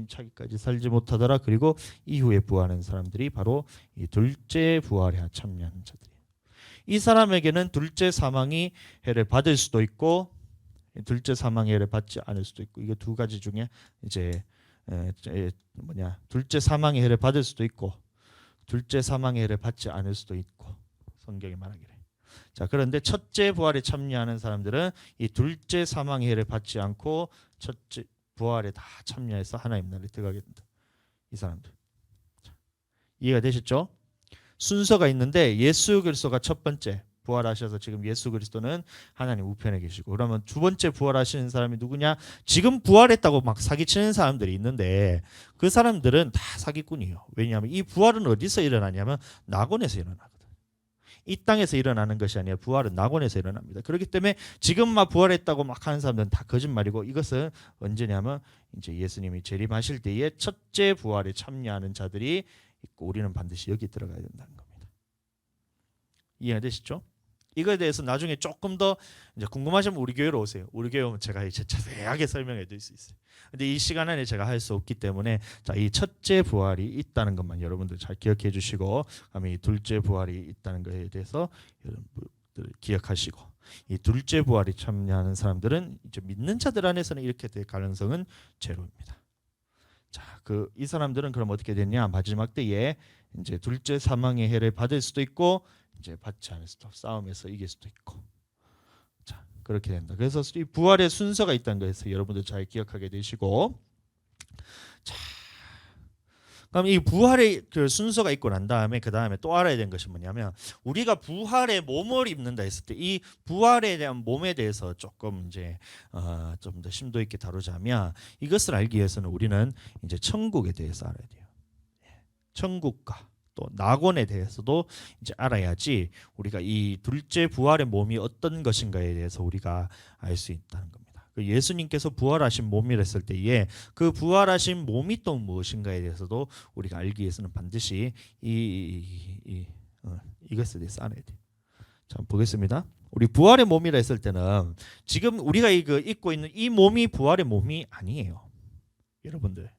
차기까지 살지 못하더라. 그리고 이후에 부활하는 사람들이 바로 이 둘째 부활에 참여하는 자들이에요. 이 사람에게는 둘째 사망이 해를 받을 수도 있고 둘째 사망의 해를 받지 않을 수도 있고, 이게 두 가지 중에 이제 둘째 사망의 해를 받을 수도 있고 둘째 사망의 해를 받지 않을 수도 있고, 성경이 말하기를. 자, 그런데 첫째 부활에 참여하는 사람들은 이 둘째 사망의 해를 받지 않고 첫째 부활에 다 참여해서 하나님 나라에 들어가게 된다. 이 사람들. 자, 이해가 되셨죠? 순서가 있는데 예수 그리스도가 첫 번째 부활하셔서 지금 예수 그리스도는 하나님 우편에 계시고, 그러면 두 번째 부활하시는 사람이 누구냐? 지금 부활했다고 막 사기치는 사람들이 있는데 그 사람들은 다 사기꾼이에요. 왜냐하면 이 부활은 어디서 일어나냐면 낙원에서 일어나거든. 이 땅에서 일어나는 것이 아니라 부활은 낙원에서 일어납니다. 그렇기 때문에 지금 막 부활했다고 막 하는 사람들은 다 거짓말이고, 이것은 언제냐면 이제 예수님이 재림하실 때에 첫째 부활에 참여하는 자들이 있고 우리는 반드시 여기 들어가야 된다는 겁니다. 이해가 되시죠? 이거에 대해서 나중에 조금 더 이제 궁금하시면 우리 교회로 오세요. 우리 교회 오면 제가 이제 자세하게 설명해 드릴 수 있어요. 근데 이 시간 안에 제가 할 수 없기 때문에 자, 이 첫째 부활이 있다는 것만 여러분들 잘 기억해 주시고, 그다음에 이 둘째 부활이 있다는 것에 대해서 여러분들 기억하시고, 이 둘째 부활이 참여하는 사람들은 이제 믿는 자들 안에서는 이렇게 될 가능성은 제로입니다. 자, 이 사람들은 그럼 어떻게 됐냐? 마지막 때에 이제 둘째 사망의 해를 받을 수도 있고 이제 받지 않을 수도, 싸움에서 이길 수도 있고, 자 그렇게 된다. 그래서 이 부활의 순서가 있다는 것에서 여러분들 잘 기억하게 되시고, 자 그럼 이 부활의 그 순서가 있고 난 다음에 그 다음에 또 알아야 되는 것이 뭐냐면, 우리가 부활의 몸을 입는다 했을 때 이 부활에 대한 몸에 대해서 조금 이제 좀 더 심도 있게 다루자면, 이것을 알기 위해서는 우리는 이제 천국에 대해서 알아야 돼요. 천국과 또 낙원에 대해서도 이제 알아야지 우리가 이 둘째 부활의 몸이 어떤 것인가에 대해서 우리가 알 수 있다는 겁니다. 예수님께서 부활하신 몸이라 했을 때에 그 부활하신 몸이 또 무엇인가에 대해서도 우리가 알기 위해서는 반드시 이것에 대해서 알아야 돼요. 자, 보겠습니다. 우리 부활의 몸이라 했을 때는 지금 우리가 입고 있는 이 몸이 부활의 몸이 아니에요. 여러분들,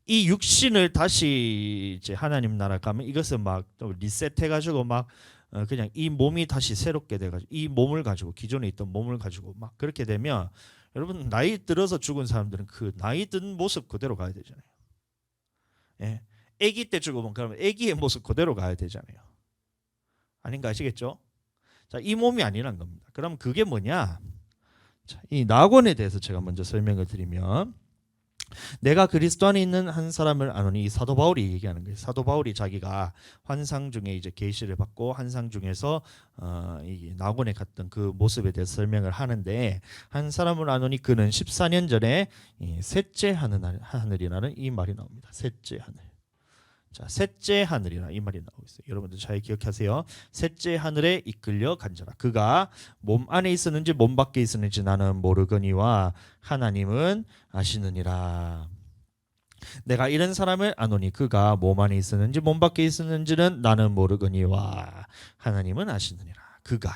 이 육신을 다시 이제 하나님 나라 가면 이것을 막 리셋해가지고 막 그냥 이 몸이 다시 새롭게 돼가지고 이 몸을 가지고, 기존에 있던 몸을 가지고 막 그렇게 되면, 여러분 나이 들어서 죽은 사람들은 그 나이 든 모습 그대로 가야 되잖아요. 예, 아기 때 죽으면 그러면 아기의 모습 그대로 가야 되잖아요. 아닌가 아시겠죠? 자, 이 몸이 아니란 겁니다. 그럼 그게 뭐냐? 자, 이 낙원에 대해서 제가 먼저 설명을 드리면, 내가 그리스도 안에 있는 한 사람을 아노니, 이 사도 바울이 얘기하는 거예요. 사도 바울이 자기가 환상 중에 이제 계시를 받고 환상 중에서 이 낙원에 갔던 그 모습에 대해서 설명을 하는데, 한 사람을 아노니 그는 14년 전에 셋째 하늘이라는 이 말이 나옵니다. 셋째 하늘. 자, 셋째 하늘이라 이 말이 나오고 있어요. 여러분들 잘 기억하세요. 셋째 하늘에 이끌려 간 자라. 그가 몸 안에 있었는지 몸 밖에 있었는지 나는 모르거니와 하나님은 아시느니라. 내가 이런 사람을 아노니 그가 몸 안에 있었는지 몸 밖에 있었는지는 나는 모르거니와 하나님은 아시느니라. 그가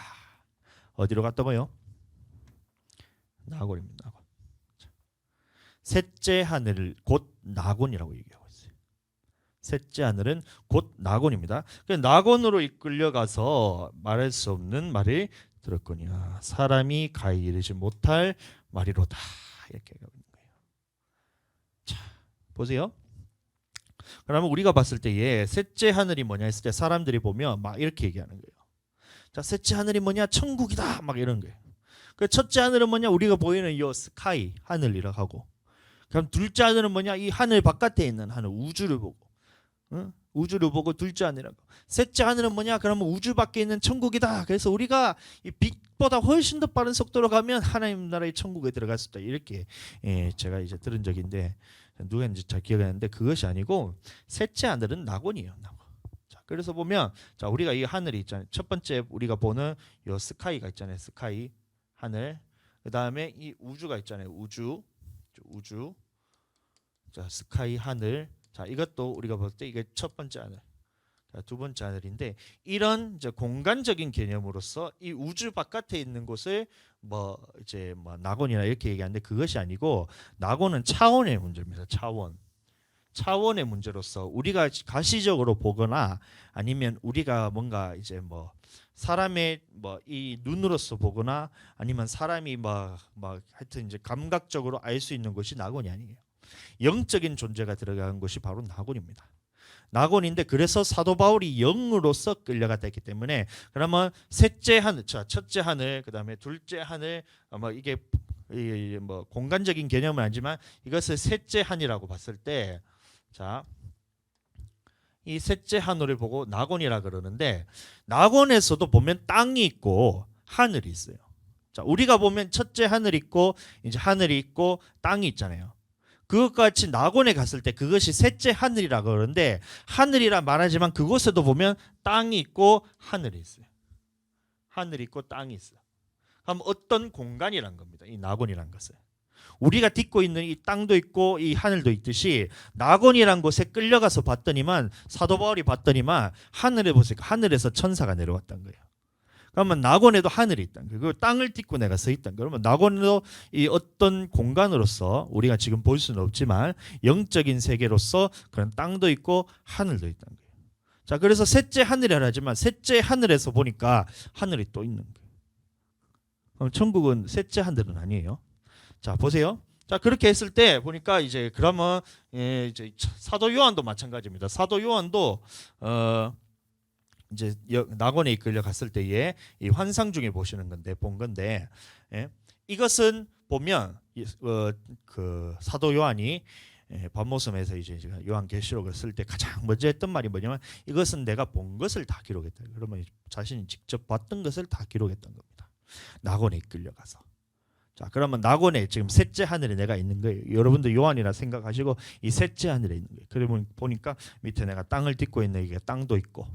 어디로 갔다고요? 낙원입니다. 낙원. 셋째 하늘 곧 낙원이라고 얘기하고 있어요. 셋째 하늘은 곧 낙원입니다. 낙원으로 이끌려가서 말할 수 없는 말을 들었거니와 사람이 가히 이르지 못할 말이로다. 이렇게 하고 있는 거예요. 자, 보세요. 그러면 우리가 봤을 때에 셋째 하늘이 뭐냐 했을 때 사람들이 보면 막 이렇게 얘기하는 거예요. 자, 셋째 하늘이 뭐냐? 천국이다. 막 이런 거예요. 그 첫째 하늘은 뭐냐? 우리가 보이는 이 스카이 하늘이라고 하고, 그럼 둘째 하늘은 뭐냐? 이 하늘 바깥에 있는 하늘, 우주를 보고, 우주를 보고 둘째 하늘이라고. 셋째 하늘은 뭐냐? 그러면 우주 밖에 있는 천국이다. 그래서 우리가 이 빛보다 훨씬 더 빠른 속도로 가면 하나님 나라의 천국에 들어갈 수 있다. 이렇게 제가 이제 들은 적인데, 누구인지 잘 기억이 안 나는데 그것이 아니고 셋째 하늘은 낙원이에요. 낙원. 자, 그래서 보면 자, 우리가 이 하늘이 있잖아요. 첫 번째 우리가 보는 요 스카이가 있잖아요. 스카이 하늘. 그다음에 이 우주가 있잖아요. 우주. 자, 스카이 하늘. 자, 이것도 우리가 볼 때 이게 첫 번째 하늘, 자, 두 번째 하늘인데, 이런 이제 공간적인 개념으로서 이 우주 바깥에 있는 곳을 뭐 이제 뭐 낙원이나 이렇게 얘기하는데, 그것이 아니고 낙원은 차원의 문제입니다. 차원의 문제로서 우리가 가시적으로 보거나 아니면 우리가 뭔가 이제 뭐 사람의 뭐 이 눈으로서 보거나 아니면 사람이 뭐 하여튼 이제 감각적으로 알 수 있는 것이 낙원이 아니에요. 영적인 존재가 들어간 것이 바로 낙원입니다. 낙원인데, 그래서 사도 바울이 영으로서 끌려갔다 했기 때문에, 그러면 셋째 하늘, 자, 첫째 하늘, 그다음에 둘째 하늘, 뭐 이게 뭐 공간적인 개념은 아니지만 이것을 셋째 하늘이라고 봤을 때, 자, 이 셋째 하늘을 보고 낙원이라 그러는데, 낙원에서도 보면 땅이 있고 하늘이 있어요. 자, 우리가 보면 첫째 하늘 있고 이제 하늘이 있고 땅이 있잖아요. 그것과 같이 낙원에 갔을 때 그것이 셋째 하늘이라 그러는데, 하늘이라 말하지만 그곳에도 보면 땅이 있고 하늘이 있어요. 하늘이 있고 땅이 있어요. 그럼 어떤 공간이란 겁니다. 이 낙원이란 것은 우리가 딛고 있는 이 땅도 있고 이 하늘도 있듯이 낙원이란 곳에 끌려가서 봤더니만 사도 바울이 봤더니만 하늘에 보세요. 하늘에서 천사가 내려왔다는 거예요. 그러면 낙원에도 하늘이 있다는 거예요. 그 땅을 딛고 내가 서 있다는 거예요. 그러면 낙원도 이 어떤 공간으로서 우리가 지금 볼 수는 없지만 영적인 세계로서 그런 땅도 있고 하늘도 있다는 거예요. 자, 그래서 셋째 하늘이라 하지만 셋째 하늘에서 보니까 하늘이 또 있는 거예요. 그럼 천국은 셋째 하늘은 아니에요. 자, 보세요. 자, 그렇게 했을 때 보니까 이제 그러면 이제 사도 요한도 마찬가지입니다. 사도 요한도 이제 낙원에 이끌려 갔을 때에 이 환상 중에 보시는 건데 본 건데 이것은 보면 그 사도 요한이 반모섬에서 이제 요한계시록을 쓸 때 가장 먼저 했던 말이 뭐냐면 이것은 내가 본 것을 다 기록했다. 그러면 자신이 직접 봤던 것을 다 기록했던 겁니다. 낙원에 이끌려가서. 자, 그러면 낙원에 지금 셋째 하늘에 내가 있는 거예요. 여러분도 요한이라 생각하시고 이 셋째 하늘에 있는 거예요. 그러면 보니까 밑에 내가 땅을 딛고 있는 이게 땅도 있고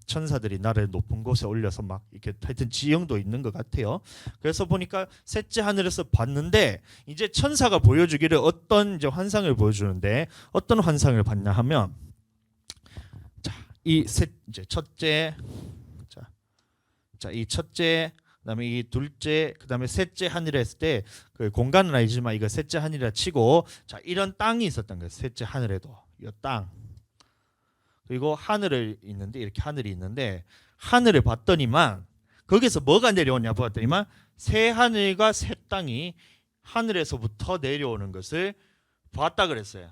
천사들이 나를 높은 곳에 올려서 막 이렇게 하여튼 지형도 있는 것 같아요. 그래서 보니까 셋째 하늘에서 봤는데 이제 천사가 보여주기를 어떤 이제 환상을 보여주는데 어떤 환상을 봤냐 하면 자, 이 셋 이제 첫째 자, 이 첫째 그다음에 이 둘째 그다음에 셋째 하늘에 했을 때 그 공간은 아니지만 이거 셋째 하늘이라 치고 자, 이런 땅이 있었던 거예요. 셋째 하늘에도 이 땅. 그리고 하늘을 있는데 이렇게 하늘이 있는데 하늘을 봤더니만 거기서 뭐가 내려오냐 봤더니만 새 하늘과 새 땅이 하늘에서부터 내려오는 것을 봤다 그랬어요.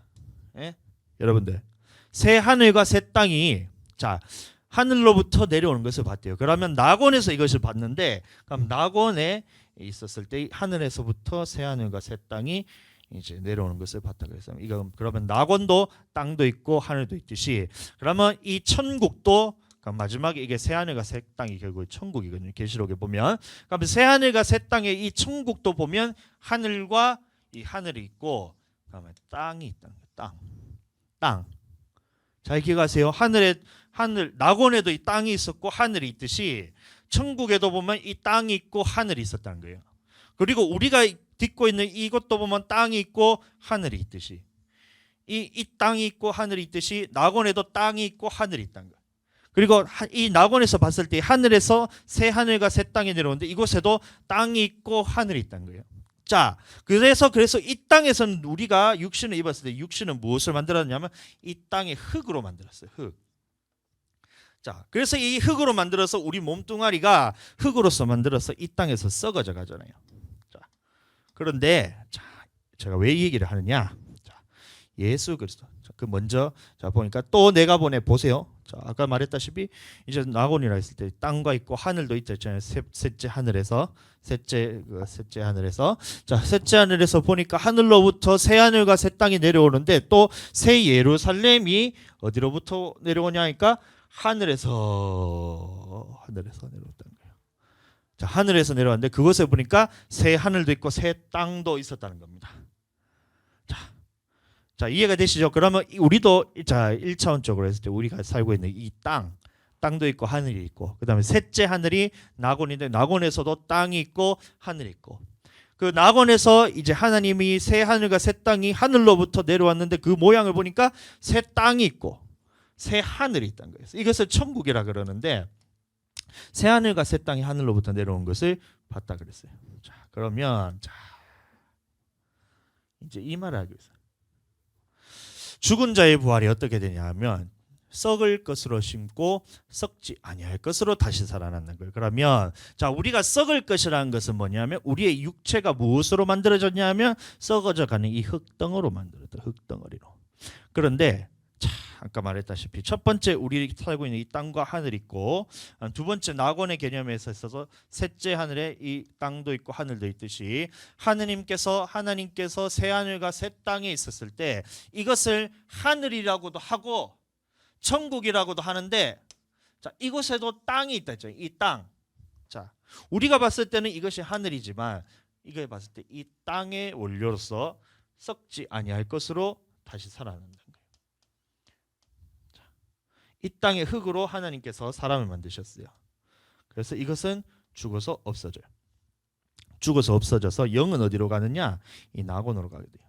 예? 여러분들 새 하늘과 새 땅이 자 하늘로부터 내려오는 것을 봤대요. 그러면 낙원에서 이것을 봤는데 그럼 낙원에 있었을 때 하늘에서부터 새 하늘과 새 땅이 이제 내려오는 것을 봤다 그랬어요. 이거 그러면 낙원도 땅도 있고 하늘도 있듯이 그러면 이 천국도 마지막에 이게 새 하늘과 새 땅이 결국 천국이거든요. 계시록에 보면 그러면 새 하늘과 새 땅의 이 천국도 보면 하늘과 이 하늘이 있고 그다음에 땅이 있다는 거예요. 땅. 잘 기억하세요. 하늘 낙원에도 이 땅이 있었고 하늘이 있듯이 천국에도 보면 이 땅이 있고 하늘이 있었다는 거예요. 그리고 우리가 딛고 있는 이것도 보면 땅이 있고 하늘이 있듯이 이 땅이 있고 하늘이 있듯이 낙원에도 땅이 있고 하늘이 있다는 거예요. 그리고 이 낙원에서 봤을 때 하늘에서 새 하늘과 새 땅이 내려오는데 이곳에도 땅이 있고 하늘이 있다는 거예요. 자, 그래서 이 땅에서는 우리가 육신을 입었을 때 육신은 무엇을 만들었냐면 이 땅의 흙으로 만들었어요. 흙. 자, 그래서 이 흙으로 만들어서 우리 몸뚱아리가 흙으로서 만들어서 이 땅에서 썩어져 가잖아요. 자, 그런데 자, 제가 왜 이 얘기를 하느냐? 자, 예수 그리스도. 그 먼저 자 보니까 또 내가 보내 보세요. 자, 아까 말했다시피 이제 낙원이라 했을 때 땅과 있고 하늘도 있다 했잖아요. 셋째 하늘에서 셋째 하늘에서 자 셋째 하늘에서 보니까 하늘로부터 새 하늘과 새 땅이 내려오는데 또 새 예루살렘이 어디로부터 내려오냐 하니까 하늘에서 내려왔다는 거예요. 자, 하늘에서 내려왔는데 그곳에 보니까 새 하늘도 있고 새 땅도 있었다는 겁니다. 자, 이해가 되시죠? 그러면 우리도 자 1차원적으로 했을 때 우리가 살고 있는 이 땅도 있고 하늘이 있고 그다음에 셋째 하늘이 낙원인데 낙원에서도 땅이 있고 하늘이 있고 그 낙원에서 이제 하나님이 새 하늘과 새 땅이 하늘로부터 내려왔는데 그 모양을 보니까 새 땅이 있고 새 하늘이 있다는 거예요. 이것을 천국이라 그러는데 새 하늘과 새 땅이 하늘로부터 내려온 것을 봤다 그랬어요. 자, 그러면 자 이제 이 말을 하기 위해서 죽은 자의 부활이 어떻게 되냐면 썩을 것으로 심고 썩지 아니할 것으로 다시 살아나는 거예요. 그러면 자 우리가 썩을 것이라는 것은 뭐냐면 우리의 육체가 무엇으로 만들어졌냐면 썩어져 가는 이 흙덩어리로 만들어졌다. 흙덩어리로. 그런데 자 아까 말했다시피 첫 번째 우리 살고 있는 이 땅과 하늘이 있고 두 번째 낙원의 개념에서 있어서 셋째 하늘에 이 땅도 있고 하늘도 있듯이 하나님께서 새 하늘과 새 땅에 있었을 때 이것을 하늘이라고도 하고 천국이라고도 하는데 자 이곳에도 땅이 있다 했죠. 이 땅. 자 우리가 봤을 때는 이것이 하늘이지만 이걸 봤을 때 이 땅의 원료로서 썩지 아니할 것으로 다시 살아난다. 이 땅의 흙으로 하나님께서 사람을 만드셨어요. 그래서 이것은 죽어서 없어져요. 죽어서 없어져서 영은 어디로 가느냐? 이 낙원으로 가게 돼요.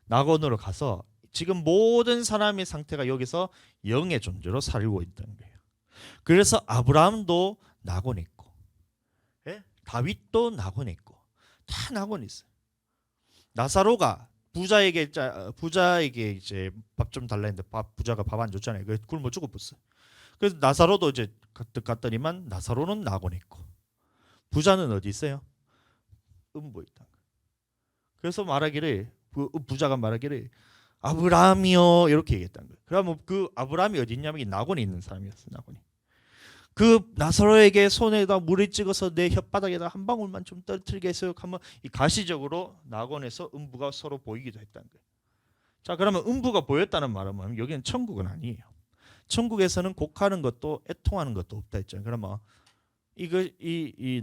낙원으로 가서 지금 모든 사람의 상태가 여기서 영의 존재로 살고 있다는 거예요. 그래서 아브라함도 낙원에 있고, 예? 다윗도 낙원에 있고, 다 낙원에 있어요. 나사로가 부자에게 이제 밥 좀 달라 했는데 부자가 밥 안 줬잖아요. 그래서 굶어 죽었어. 그래서 나사로도 이제 갔더니만 나사로는 낙원에 있고, 부자는 어디 있어요? 음부에 있다. 그래서 말하기를 그 부자가 말하기를 아브라함이요 이렇게 얘기했다는 거예요. 그러면 그 아브라함이 어디 있냐면 낙원에 있는 사람이었어요. 낙원이. 그 나사로에게 손에다 물을 찍어서 내 혓바닥에다 한 방울만 좀 떨어뜨리게 해서 하면 이 가시적으로 낙원에서 음부가 서로 보이기도 했다는 거예요. 자, 그러면 음부가 보였다는 말은 여기는 천국은 아니에요. 천국에서는 곡하는 것도 애통하는 것도 없다 했잖아요. 그러면 이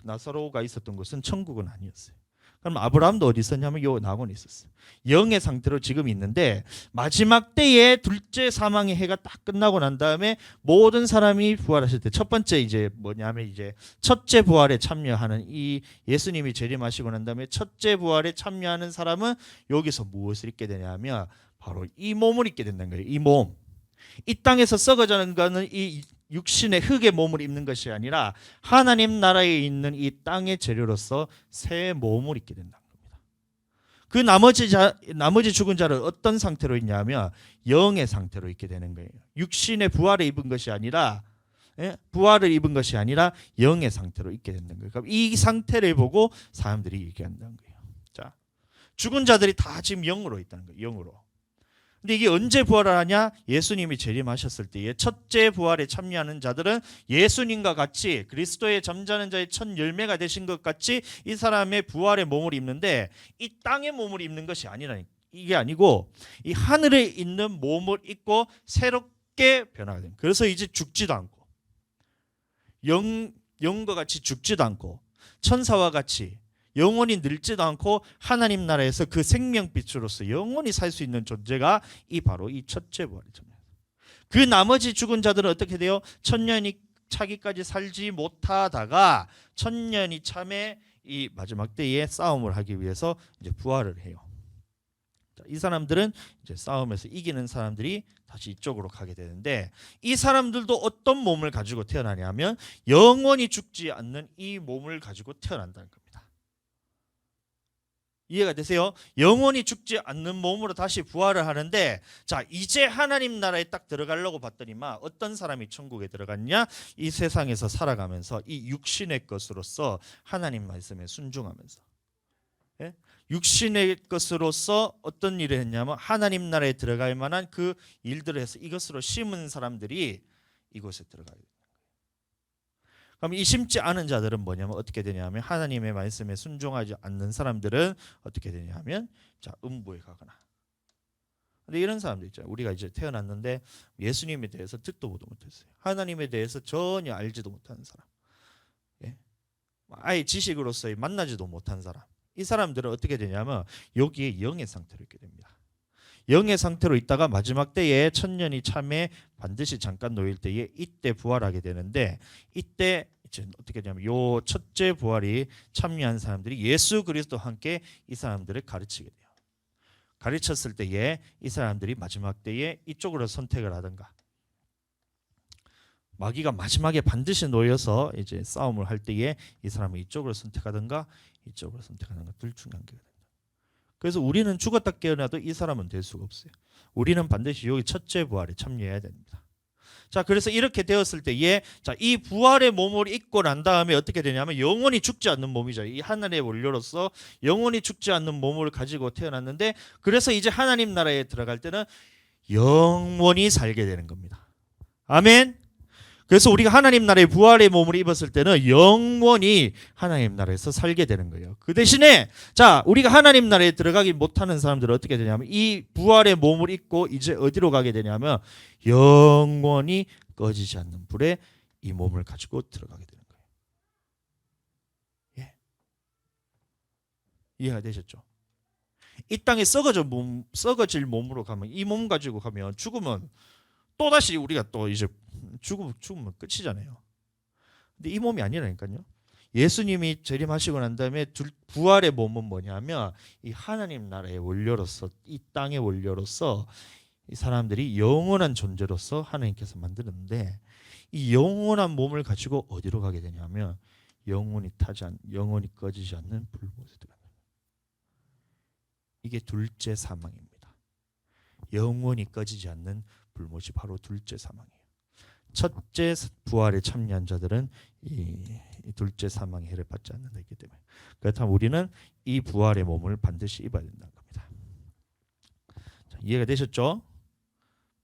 나사로가 있었던 곳은 천국은 아니었어요. 그럼 아브라함도 어디 있었냐면 요 낙원에 있었어요. 영의 상태로 지금 있는데 마지막 때에 둘째 사망의 해가 딱 끝나고 난 다음에 모든 사람이 부활하실 때 첫 번째 이제 뭐냐면 이제 첫째 부활에 참여하는 이 예수님이 재림하시고 난 다음에 첫째 부활에 참여하는 사람은 여기서 무엇을 입게 되냐면 바로 이 몸을 입게 된다는 거예요. 이 몸. 이 땅에서 썩어가는 거는 이 육신의 흙의 몸을 입는 것이 아니라 하나님 나라에 있는 이 땅의 재료로서 새 몸을 입게 된다는 겁니다. 그 나머지 죽은 자를 어떤 상태로 있냐면 영의 상태로 있게 되는 거예요. 육신의 부활을 입은 것이 아니라 부활을 입은 것이 아니라 영의 상태로 있게 된다는 거예요. 그럼 이 상태를 보고 사람들이 얘기한다는 거예요. 자, 죽은 자들이 다 지금 영으로 있다는 거예요. 영으로. 근데 이게 언제 부활을 하냐? 예수님이 재림하셨을 때에 첫째 부활에 참여하는 자들은 예수님과 같이 그리스도의 잠자는 자의 첫 열매가 되신 것 같이 이 사람의 부활의 몸을 입는데 이 땅의 몸을 입는 것이 아니라 이게 아니고 이 하늘에 있는 몸을 입고 새롭게 변화가 됩니다. 그래서 이제 죽지도 않고 영과 같이 죽지도 않고 천사와 같이 영원히 늙지도 않고 하나님 나라에서 그 생명빛으로서 영원히 살 수 있는 존재가 바로 이 첫째 부활의 존재. 그 나머지 죽은 자들은 어떻게 돼요? 천년이 차기까지 살지 못하다가 천년이 참에 이 마지막 때에 싸움을 하기 위해서 이제 부활을 해요. 이 사람들은 이제 싸움에서 이기는 사람들이 다시 이쪽으로 가게 되는데 이 사람들도 어떤 몸을 가지고 태어나냐면 영원히 죽지 않는 이 몸을 가지고 태어난다는 겁니다. 이해가 되세요? 영원히 죽지 않는 몸으로 다시 부활을 하는데 자 이제 하나님 나라에 딱 들어가려고 봤더니만 어떤 사람이 천국에 들어갔냐? 이 세상에서 살아가면서 이 육신의 것으로서 하나님 말씀에 순종하면서 육신의 것으로서 어떤 일을 했냐면 하나님 나라에 들어갈 만한 그 일들을 해서 이것으로 심은 사람들이 이곳에 들어가요. 그럼 이 심지 않은 자들은 뭐냐면 어떻게 되냐면 하나님의 말씀에 순종하지 않는 사람들은 어떻게 되냐면 자 음부에 가거나. 근데 이런 사람들 있잖아요. 우리가 이제 태어났는데 예수님에 대해서 듣도 보도 못했어요. 하나님에 대해서 전혀 알지도 못하는 사람, 아예 지식으로서의 만나지도 못한 사람. 이 사람들은 어떻게 되냐면 여기에 영의 상태로 있게 됩니다. 영의 상태로 있다가 마지막 때에 천년이 참에 반드시 잠깐 놓일 때에 이때 부활하게 되는데 이때 이제 어떻게 되냐면 요 첫째 부활이 참여한 사람들이 예수 그리스도와 함께 이 사람들을 가르치게 돼요. 가르쳤을 때에 이 사람들이 마지막 때에 이쪽으로 선택을 하든가 마귀가 마지막에 반드시 놓여서 이제 싸움을 할 때에 이 사람은 이쪽으로 선택하든가 이쪽으로 선택하든가 둘 중 한 개가 된다. 그래서 우리는 죽었다 깨어나도 이 사람은 될 수가 없어요. 우리는 반드시 여기 첫째 부활에 참여해야 됩니다. 자, 그래서 이렇게 되었을 때에 이 부활의 몸을 입고 난 다음에 어떻게 되냐면 영원히 죽지 않는 몸이죠. 이 하늘의 원료로서 영원히 죽지 않는 몸을 가지고 태어났는데 그래서 이제 하나님 나라에 들어갈 때는 영원히 살게 되는 겁니다. 아멘. 그래서 우리가 하나님 나라의 부활의 몸을 입었을 때는 영원히 하나님 나라에서 살게 되는 거예요. 그 대신에 자 우리가 하나님 나라에 들어가기 못하는 사람들은 어떻게 되냐면 이 부활의 몸을 입고 이제 어디로 가게 되냐면 영원히 꺼지지 않는 불에 이 몸을 가지고 들어가게 되는 거예요. 예. 이해가 되셨죠? 이 땅에 썩어질 몸으로 가면 이 몸 가지고 가면 죽으면 또다시 우리가 또 이제 죽으면 끝이잖아요. 근데 이 몸이 아니라니까요. 예수님이 재림하시고 난 다음에 부활의 몸은 뭐냐면 이 하나님 나라의 원료로서, 이 땅의 원료로서 이 사람들이 영원한 존재로서 하나님께서 만드는데, 이 영원한 몸을 가지고 어디로 가게 되냐면 영원히 꺼지지 않는 불못에 들어가는 거예요. 이게 둘째 사망입니다. 영원히 꺼지지 않는 불못이 바로 둘째 사망이에요. 첫째 부활에 참여한 자들은 이 둘째 사망의 해를 받지 않는다 했기 때문에, 그렇다면 우리는 이 부활의 몸을 반드시 입어야 된다는 겁니다. 자, 이해가 되셨죠?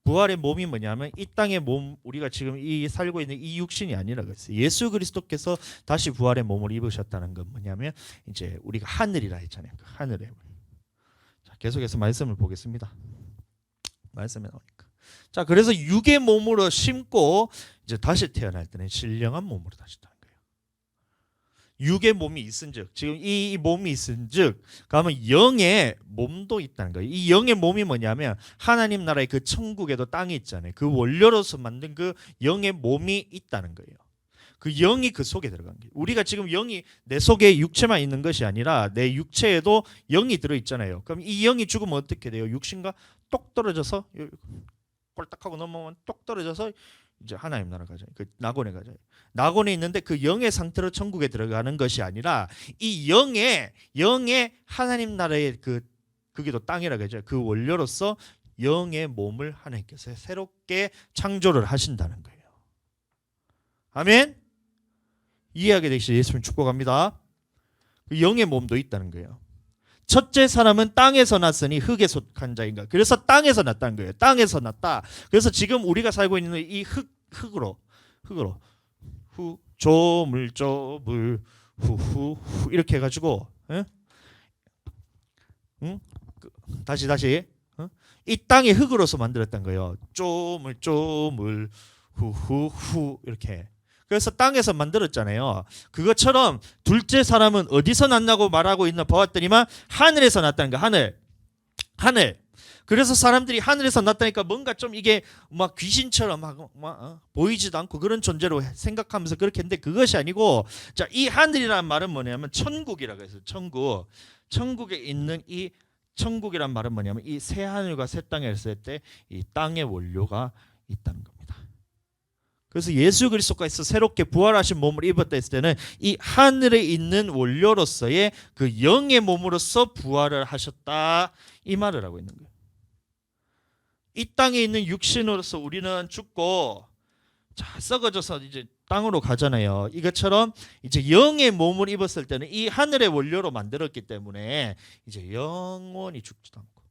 부활의 몸이 뭐냐면 이 땅의 몸, 우리가 지금 이 살고 있는 이 육신이 아니라 그랬어요. 예수 그리스도께서 다시 부활의 몸을 입으셨다는 건 뭐냐면 이제 우리가 하늘이라 했잖아요. 그 하늘의 몸. 자, 계속해서 말씀을 보겠습니다. 말씀에 나오니까. 자, 그래서 육의 몸으로 심고 이제 다시 태어날 때는 신령한 몸으로 다시 태어나는 거예요. 육의 몸이 있은즉, 지금 이 몸이 있은즉, 그러면 영의 몸도 있다는 거예요. 이 영의 몸이 뭐냐면 하나님 나라의 그 천국에도 땅이 있잖아요. 그 원료로서 만든 그 영의 몸이 있다는 거예요. 그 영이 그 속에 들어간 거예요. 우리가 지금 영이 내 속에 육체만 있는 것이 아니라 내 육체에도 영이 들어 있잖아요. 그럼 이 영이 죽으면 어떻게 돼요? 육신과 똑 떨어져서 꼴딱하고 넘어오면 똑 떨어져서 이제 하나님 나라 가죠. 그 낙원에 가죠. 낙원에 있는데 그 영의 상태로 천국에 들어가는 것이 아니라 이 영의 하나님 나라의 그게도 땅이라 그러죠. 그 원료로서 영의 몸을 하나님께서 새롭게 창조를 하신다는 거예요. 아멘. 이해하게 되시죠? 예수님 축복합니다. 그 영의 몸도 있다는 거예요. 첫째 사람은 땅에서 났으니 흙에 속한 자인가. 그래서 땅에서 났다는 거예요. 땅에서 났다. 그래서 지금 우리가 살고 있는 이 흙으로 후 조물 후후후 이렇게 해가지고, 다시 이 땅의 흙으로서 만들었던 거예요. 조물 후후후 이렇게. 그래서 땅에서 만들었잖아요. 그것처럼 둘째 사람은 어디서 났냐고 말하고 있나 보았더니만 하늘에서 났다는 거야. 하늘. 그래서 사람들이 하늘에서 났다니까 뭔가 좀 이게 막 귀신처럼 보이지도 않고 그런 존재로 생각하면서 그렇게 했는데 그것이 아니고, 자, 이 하늘이라는 말은 뭐냐면 천국이라고 해서 천국에 있는 이 천국이란 말은 뭐냐면 이 새 하늘과 새 땅에 있을 때 이 땅의 원료가 있다는 겁니다. 그래서 예수 그리스도께서 새롭게 부활하신 몸을 입었다 했을 때는 이 하늘에 있는 원료로서의 그 영의 몸으로서 부활을 하셨다, 이 말을 하고 있는 거예요. 이 땅에 있는 육신으로서 우리는 죽고 자, 썩어져서 이제 땅으로 가잖아요. 이것처럼 이제 영의 몸을 입었을 때는 이 하늘의 원료로 만들었기 때문에 이제 영원히 죽지도 않고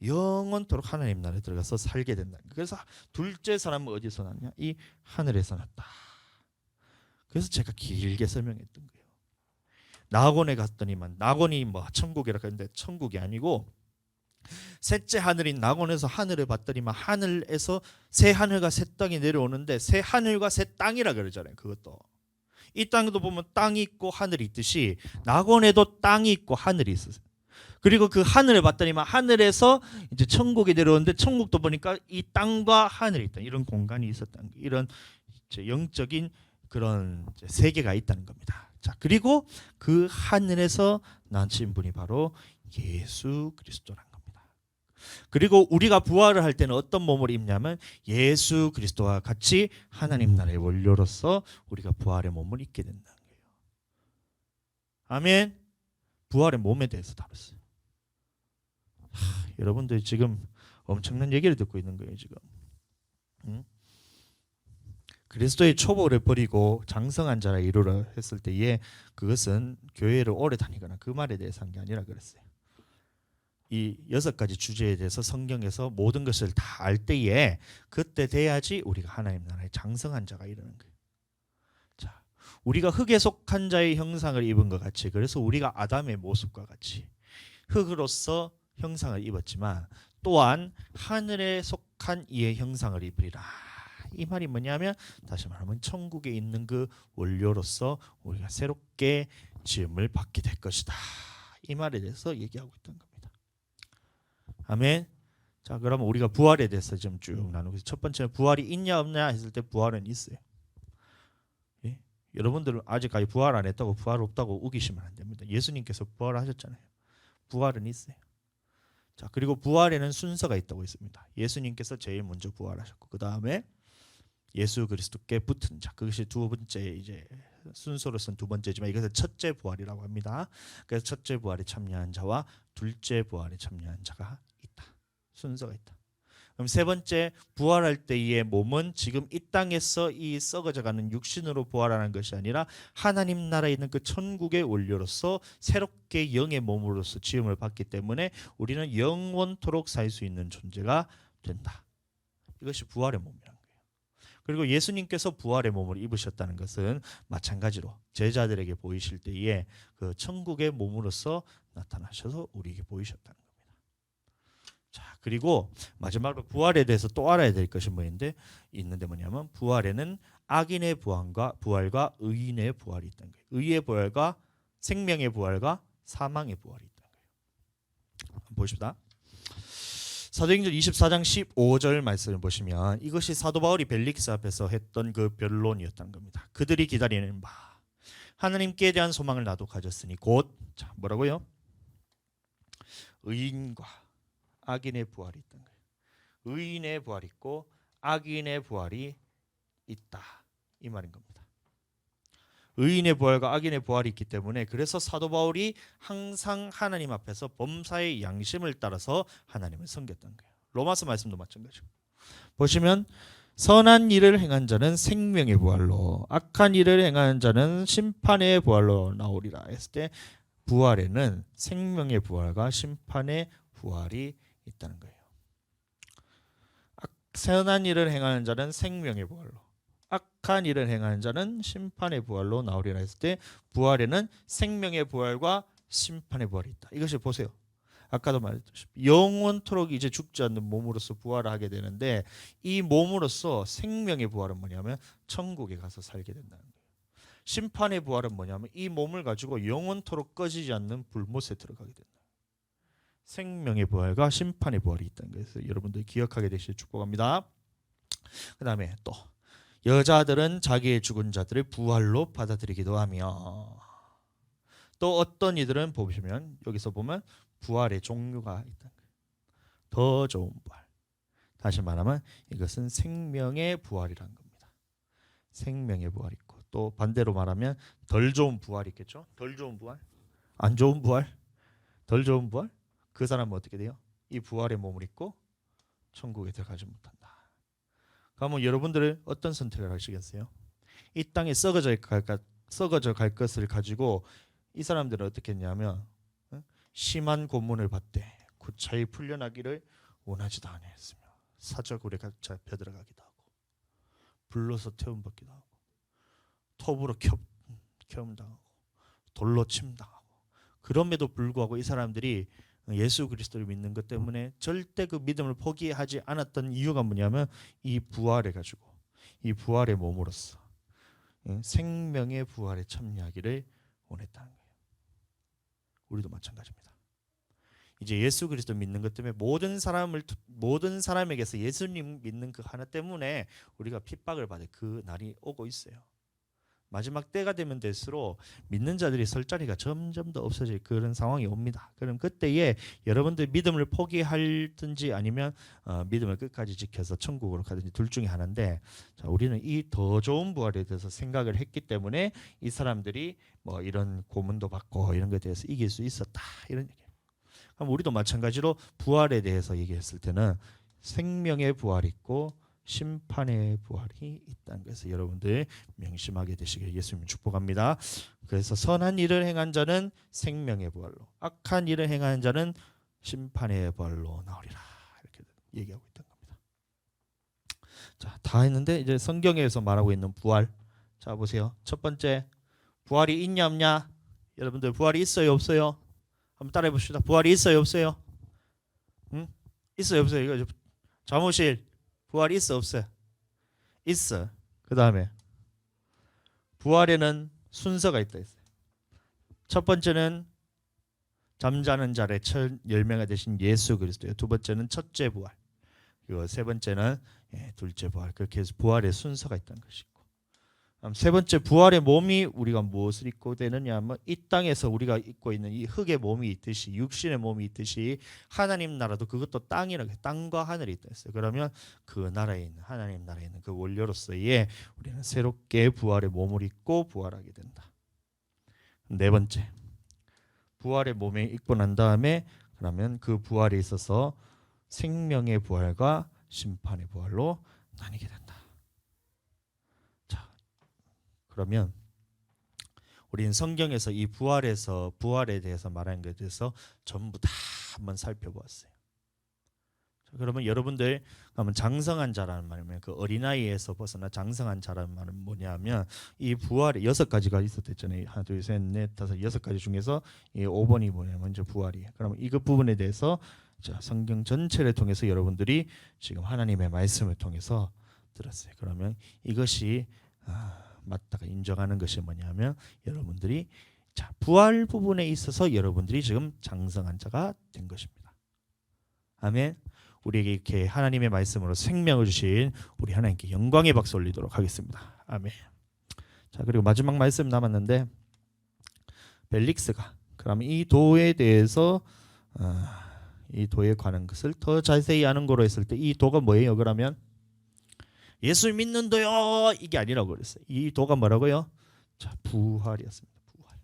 영원토록 하나님 나라에 들어가서 살게 된다. 그래서 둘째 사람은 어디서 났냐? 이 하늘에서 났다. 그래서 제가 길게 설명했던 거예요. 낙원에 갔더니만 낙원이 뭐 천국이라고 했는데 천국이 아니고 셋째 하늘인 낙원에서 하늘을 봤더니만 하늘에서 새 하늘과 새 땅이 내려오는데 새 하늘과 새 땅이라 그러잖아요. 그것도 이 땅에도 보면 땅이 있고 하늘이 있듯이 낙원에도 땅이 있고 하늘이 있어요. 그리고 그 하늘을 봤더니만 하늘에서 이제 천국이 내려오는데 천국도 보니까 이 땅과 하늘이 있다. 이런 공간이 있었다는 거. 이런 영적인 그런 세계가 있다는 겁니다. 자, 그리고 그 하늘에서 나신 분이 바로 예수 그리스도란 겁니다. 그리고 우리가 부활을 할 때는 어떤 몸을 입냐면 예수 그리스도와 같이 하나님 나라의 원료로서 우리가 부활의 몸을 입게 된다는 거예요. 아멘. 부활의 몸에 대해서 다뤘어요. 여러분들 지금 엄청난 얘기를 듣고 있는 거예요. 지금 그리스도의 초보를 버리고 장성한 자라 이루라 했을 때에 그것은 교회를 오래 다니거나 그 말에 대해서 한 게 아니라 그랬어요. 이 6가지 주제에 대해서 성경에서 모든 것을 다 알 때에 그때 돼야지 우리가 하나님 나라의 장성한 자가 이르는 거예요. 자, 우리가 흙에 속한 자의 형상을 입은 것 같이, 그래서 우리가 아담의 모습과 같이 흙으로서 형상을 입었지만 또한 하늘에 속한 이의 형상을 입으리라. 이 말이 뭐냐면 다시 말하면 천국에 있는 그 원료로서 우리가 새롭게 지음을 받게 될 것이다. 이 말에 대해서 얘기하고 있던 겁니다. 아멘. 자, 그러면 우리가 부활에 대해서 좀 쭉 나누고, 첫 번째는 부활이 있냐 없냐 했을 때 부활은 있어요. 예? 여러분들은 아직까지 부활 안 했다고 부활 없다고 우기시면 안 됩니다. 예수님께서 부활하셨잖아요. 부활은 있어요. 자, 그리고 부활에는 순서가 있다고 했습니다. 예수님께서 제일 먼저 부활하셨고 그 다음에 예수 그리스도께 붙은 자, 그것이 두 번째 이제 순서로서는 두 번째지만 이것을 첫째 부활이라고 합니다. 그래서 첫째 부활에 참여한 자와 둘째 부활에 참여한 자가 있다. 순서가 있다. 그럼 세 번째 부활할 때의 몸은 지금 이 땅에서 이 썩어져가는 육신으로 부활하는 것이 아니라 하나님 나라에 있는 그 천국의 원료로서 새롭게 영의 몸으로서 지음을 받기 때문에 우리는 영원토록 살 수 있는 존재가 된다. 이것이 부활의 몸이라는 거예요. 그리고 예수님께서 부활의 몸을 입으셨다는 것은 마찬가지로 제자들에게 보이실 때에 그 천국의 몸으로서 나타나셔서 우리에게 보이셨다는 거예요. 자, 그리고 마지막으로 부활에 대해서 또 알아야 될 것이 있는데 뭐냐면 부활에는 악인의 부활과 의인의 부활이 있다는 거예요. 의의 부활과 생명의 부활과 사망의 부활이 있다는 거예요. 한번 보십시다. 사도행전 24장 15절 말씀을 보시면 이것이 사도 바울이 벨릭스 앞에서 했던 그 변론이었다는 겁니다. 그들이 기다리는 바 하나님께 대한 소망을 나도 가졌으니 곧 자, 뭐라고요? 의인과 악인의 부활이 있다는 거예요. 의인의 부활이 있고 악인의 부활이 있다. 이 말인 겁니다. 의인의 부활과 악인의 부활이 있기 때문에 그래서 사도 바울이 항상 하나님 앞에서 범사의 양심을 따라서 하나님을 섬겼던 거예요. 로마서 말씀도 마찬가지고. 보시면 선한 일을 행한 자는 생명의 부활로 악한 일을 행하는 자는 심판의 부활로 나오리라 했을 때 부활에는 생명의 부활과 심판의 부활이 있다는 거예요. 선한 일을 행하는 자는 생명의 부활로 악한 일을 행하는 자는 심판의 부활로 나오리라 했을 때 부활에는 생명의 부활과 심판의 부활이 있다. 이것을 보세요. 아까도 말했듯이 영원토록 이제 죽지 않는 몸으로서 부활을 하게 되는데 이 몸으로서 생명의 부활은 뭐냐면 천국에 가서 살게 된다는 거예요. 심판의 부활은 뭐냐면 이 몸을 가지고 영원토록 꺼지지 않는 불못에 들어가게 된다. 생명의 부활과 심판의 부활이 있다는 것을 여러분들 기억하게 되시길 축복합니다. 그 다음에 또 여자들은 자기의 죽은 자들을 부활로 받아들이기도 하며 또 어떤 이들은 보시면 여기서 보면 부활의 종류가 있다는 거예요. 더 좋은 부활. 다시 말하면 이것은 생명의 부활이라는 겁니다. 생명의 부활이 있고 또 반대로 말하면 덜 좋은 부활이 있겠죠. 덜 좋은 부활, 안 좋은 부활, 덜 좋은 부활. 그 사람은 어떻게 돼요? 이 부활의 몸을 입고 천국에 들어가지 못한다. 그러면 여러분들은 어떤 선택을 하시겠어요? 이 땅에 썩어져 갈 것을 가지고 이 사람들은 어떻게 했냐면 심한 고문을 받되 구차히 풀려나기를 원하지도 않았으며 사적으로 잡혀 들어가기도 하고 불로서 태움받기도 하고 톱으로 켜움당하고 돌로 침당하고 그럼에도 불구하고 이 사람들이 예수 그리스도를 믿는 것 때문에 절대 그 믿음을 포기하지 않았던 이유가 뭐냐면 이 부활해 가지고 이 부활의 몸으로서 생명의 부활에 참여하기를 원했다는 거예요. 우리도 마찬가지입니다. 이제 예수 그리스도 믿는 것 때문에 모든 사람에게서 예수님 믿는 그 하나 때문에 우리가 핍박을 받을 그 날이 오고 있어요. 마지막 때가 되면 될수록 믿는 자들이 설 자리가 점점 더 없어질 그런 상황이 옵니다. 그럼 그때에 여러분들 믿음을 포기할든지 아니면 믿음을 끝까지 지켜서 천국으로 가든지 둘 중에 하나인데 자, 우리는 이 더 좋은 부활에 대해서 생각을 했기 때문에 이 사람들이 뭐 이런 고문도 받고 이런 것에 대해서 이길 수 있었다 이런 얘기예요. 그럼 우리도 마찬가지로 부활에 대해서 얘기했을 때는 생명의 부활이 있고 심판의 부활이 있다는 것을 여러분들 명심하게 되시길 예수님 축복합니다. 그래서 선한 일을 행한 자는 생명의 부활로 악한 일을 행하는 자는 심판의 부활로 나오리라 이렇게 얘기하고 있던 겁니다. 자, 다 했는데 이제 성경에서 말하고 있는 부활. 자, 보세요. 첫 번째 부활이 있냐 없냐? 여러분들 부활이 있어요 없어요? 한번 따라해 봅시다. 부활이 있어요 없어요? 응? 있어요 없어요? 이거 자무실 부활이 있어 없어? 있어. 그 다음에 부활에는 순서가 있다 했어요. 첫 번째는 잠자는 자의 첫 열매가 되신 예수 그리스도예요. 두 번째는 첫째 부활. 그리고 세 번째는 둘째 부활. 그렇게 해서 부활의 순서가 있다는 것이고 세 번째, 부활의 몸이 우리가 무엇을 입고 되느냐 하면 이 땅에서 우리가 입고 있는 이 흙의 몸이 있듯이 육신의 몸이 있듯이 하나님 나라도 그것도 땅이라고 해요. 땅과 하늘이 있다 했어요. 그러면 그 나라에 있는 하나님 나라에 있는 그 원료로서의 우리는 새롭게 부활의 몸을 입고 부활하게 된다. 네 번째, 부활의 몸에 입고 난 다음에 그러면 그 부활에 있어서 생명의 부활과 심판의 부활로 나뉘게 된다. 자, 그러면 우리는 성경에서 이 부활에 대해서 말하는 것에 대해서 전부 다 한번 살펴보았어요. 자, 그러면 여러분들 그러면 장성한 자라는 말이면 그 어린아이에서 벗어나 장성한 자라는 말은 뭐냐면 이 부활에 6가지가 있었댔잖아요. 하나, 둘, 셋, 넷, 다섯, 6가지 중에서 이 5번이 뭐냐면 먼저 부활이에요. 그러면 이그 부분에 대해서 자, 성경 전체를 통해서 여러분들이 지금 하나님의 말씀을 통해서 들었어요. 그러면 이것이 맞다가 인정하는 것이 뭐냐면 여러분들이 자, 부활 부분에 있어서 여러분들이 지금 장성한 자가 된 것입니다. 아멘. 우리에게 이렇게 하나님의 말씀으로 생명을 주신 우리 하나님께 영광의 박수 올리도록 하겠습니다. 아멘. 자, 그리고 마지막 말씀 남았는데 벨릭스가 그러면 이 도에 대해서 이 도에 관한 것을 더 자세히 아는 거로 했을 때 이 도가 뭐예요? 그러면 예수 믿는 도요 이게 아니라고 그랬어요. 이 도가 뭐라고요? 자, 부활이었습니다. 부활.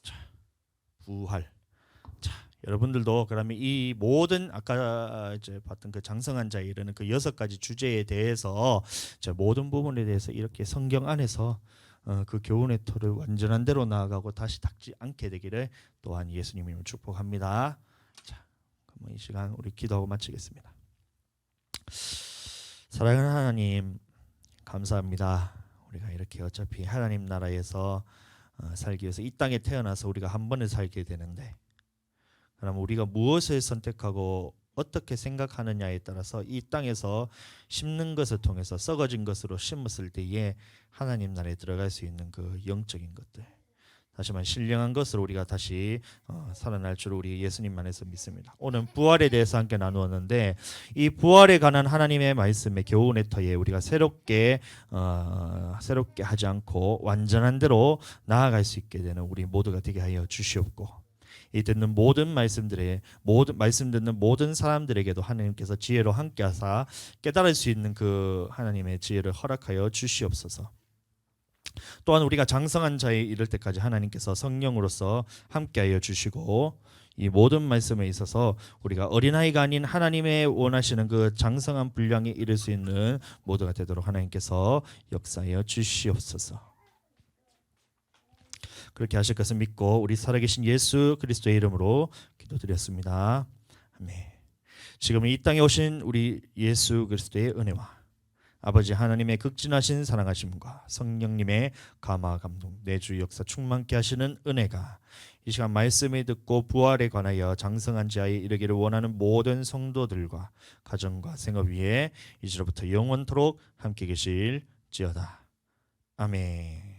자, 부활. 자, 여러분들도 그러면 이 모든 아까 이제 봤던 그 장성한 자에 이르는 그 6가지 주제에 대해서 자, 모든 부분에 대해서 이렇게 성경 안에서 그 교훈의 터를 완전한 대로 나아가고 다시 닦지 않게 되기를 또한 예수님을 축복합니다. 자, 그럼 이 시간 우리 기도하고 마치겠습니다. 사랑하는 하나님, 감사합니다. 우리가 이렇게 어차피 하나님 나라에서 살기 위해서 이 땅에 태어나서 우리가 한 번을 살게 되는데 그럼 우리가 무엇을 선택하고 어떻게 생각하느냐에 따라서 이 땅에서 심는 것을 통해서 썩어진 것으로 심었을 때에 하나님 나라에 들어갈 수 있는 그 영적인 것들 다시 말해 신령한 것으로 우리가 다시 살아날 줄 우리 예수님 안에서 믿습니다. 오늘 부활에 대해서 함께 나누었는데 이 부활에 관한 하나님의 말씀의 교훈의 터에 우리가 새롭게 하지 않고 완전한 대로 나아갈 수 있게 되는 우리 모두가 되게 하여 주시옵고 이 듣는 모든 말씀 듣는 모든 사람들에게도 하나님께서 지혜로 함께하사 깨달을 수 있는 그 하나님의 지혜를 허락하여 주시옵소서. 또한 우리가 장성한 자에 이를 때까지 하나님께서 성령으로서 함께하여 주시고 이 모든 말씀에 있어서 우리가 어린아이가 아닌 하나님의 원하시는 그 장성한 분량에 이를 수 있는 모두가 되도록 하나님께서 역사하여 주시옵소서. 그렇게 하실 것을 믿고 우리 살아계신 예수 그리스도의 이름으로 기도드렸습니다. 아멘. 지금 이 땅에 오신 우리 예수 그리스도의 은혜와 아버지 하나님의 극진하신 사랑하심과 성령님의 감화 감동 내주 역사 충만케 하시는 은혜가 이 시간 말씀을 듣고 부활에 관하여 장성한 자에 이르기를 원하는 모든 성도들과 가정과 생업 위에 이제로부터 영원토록 함께 계실지어다. 아멘.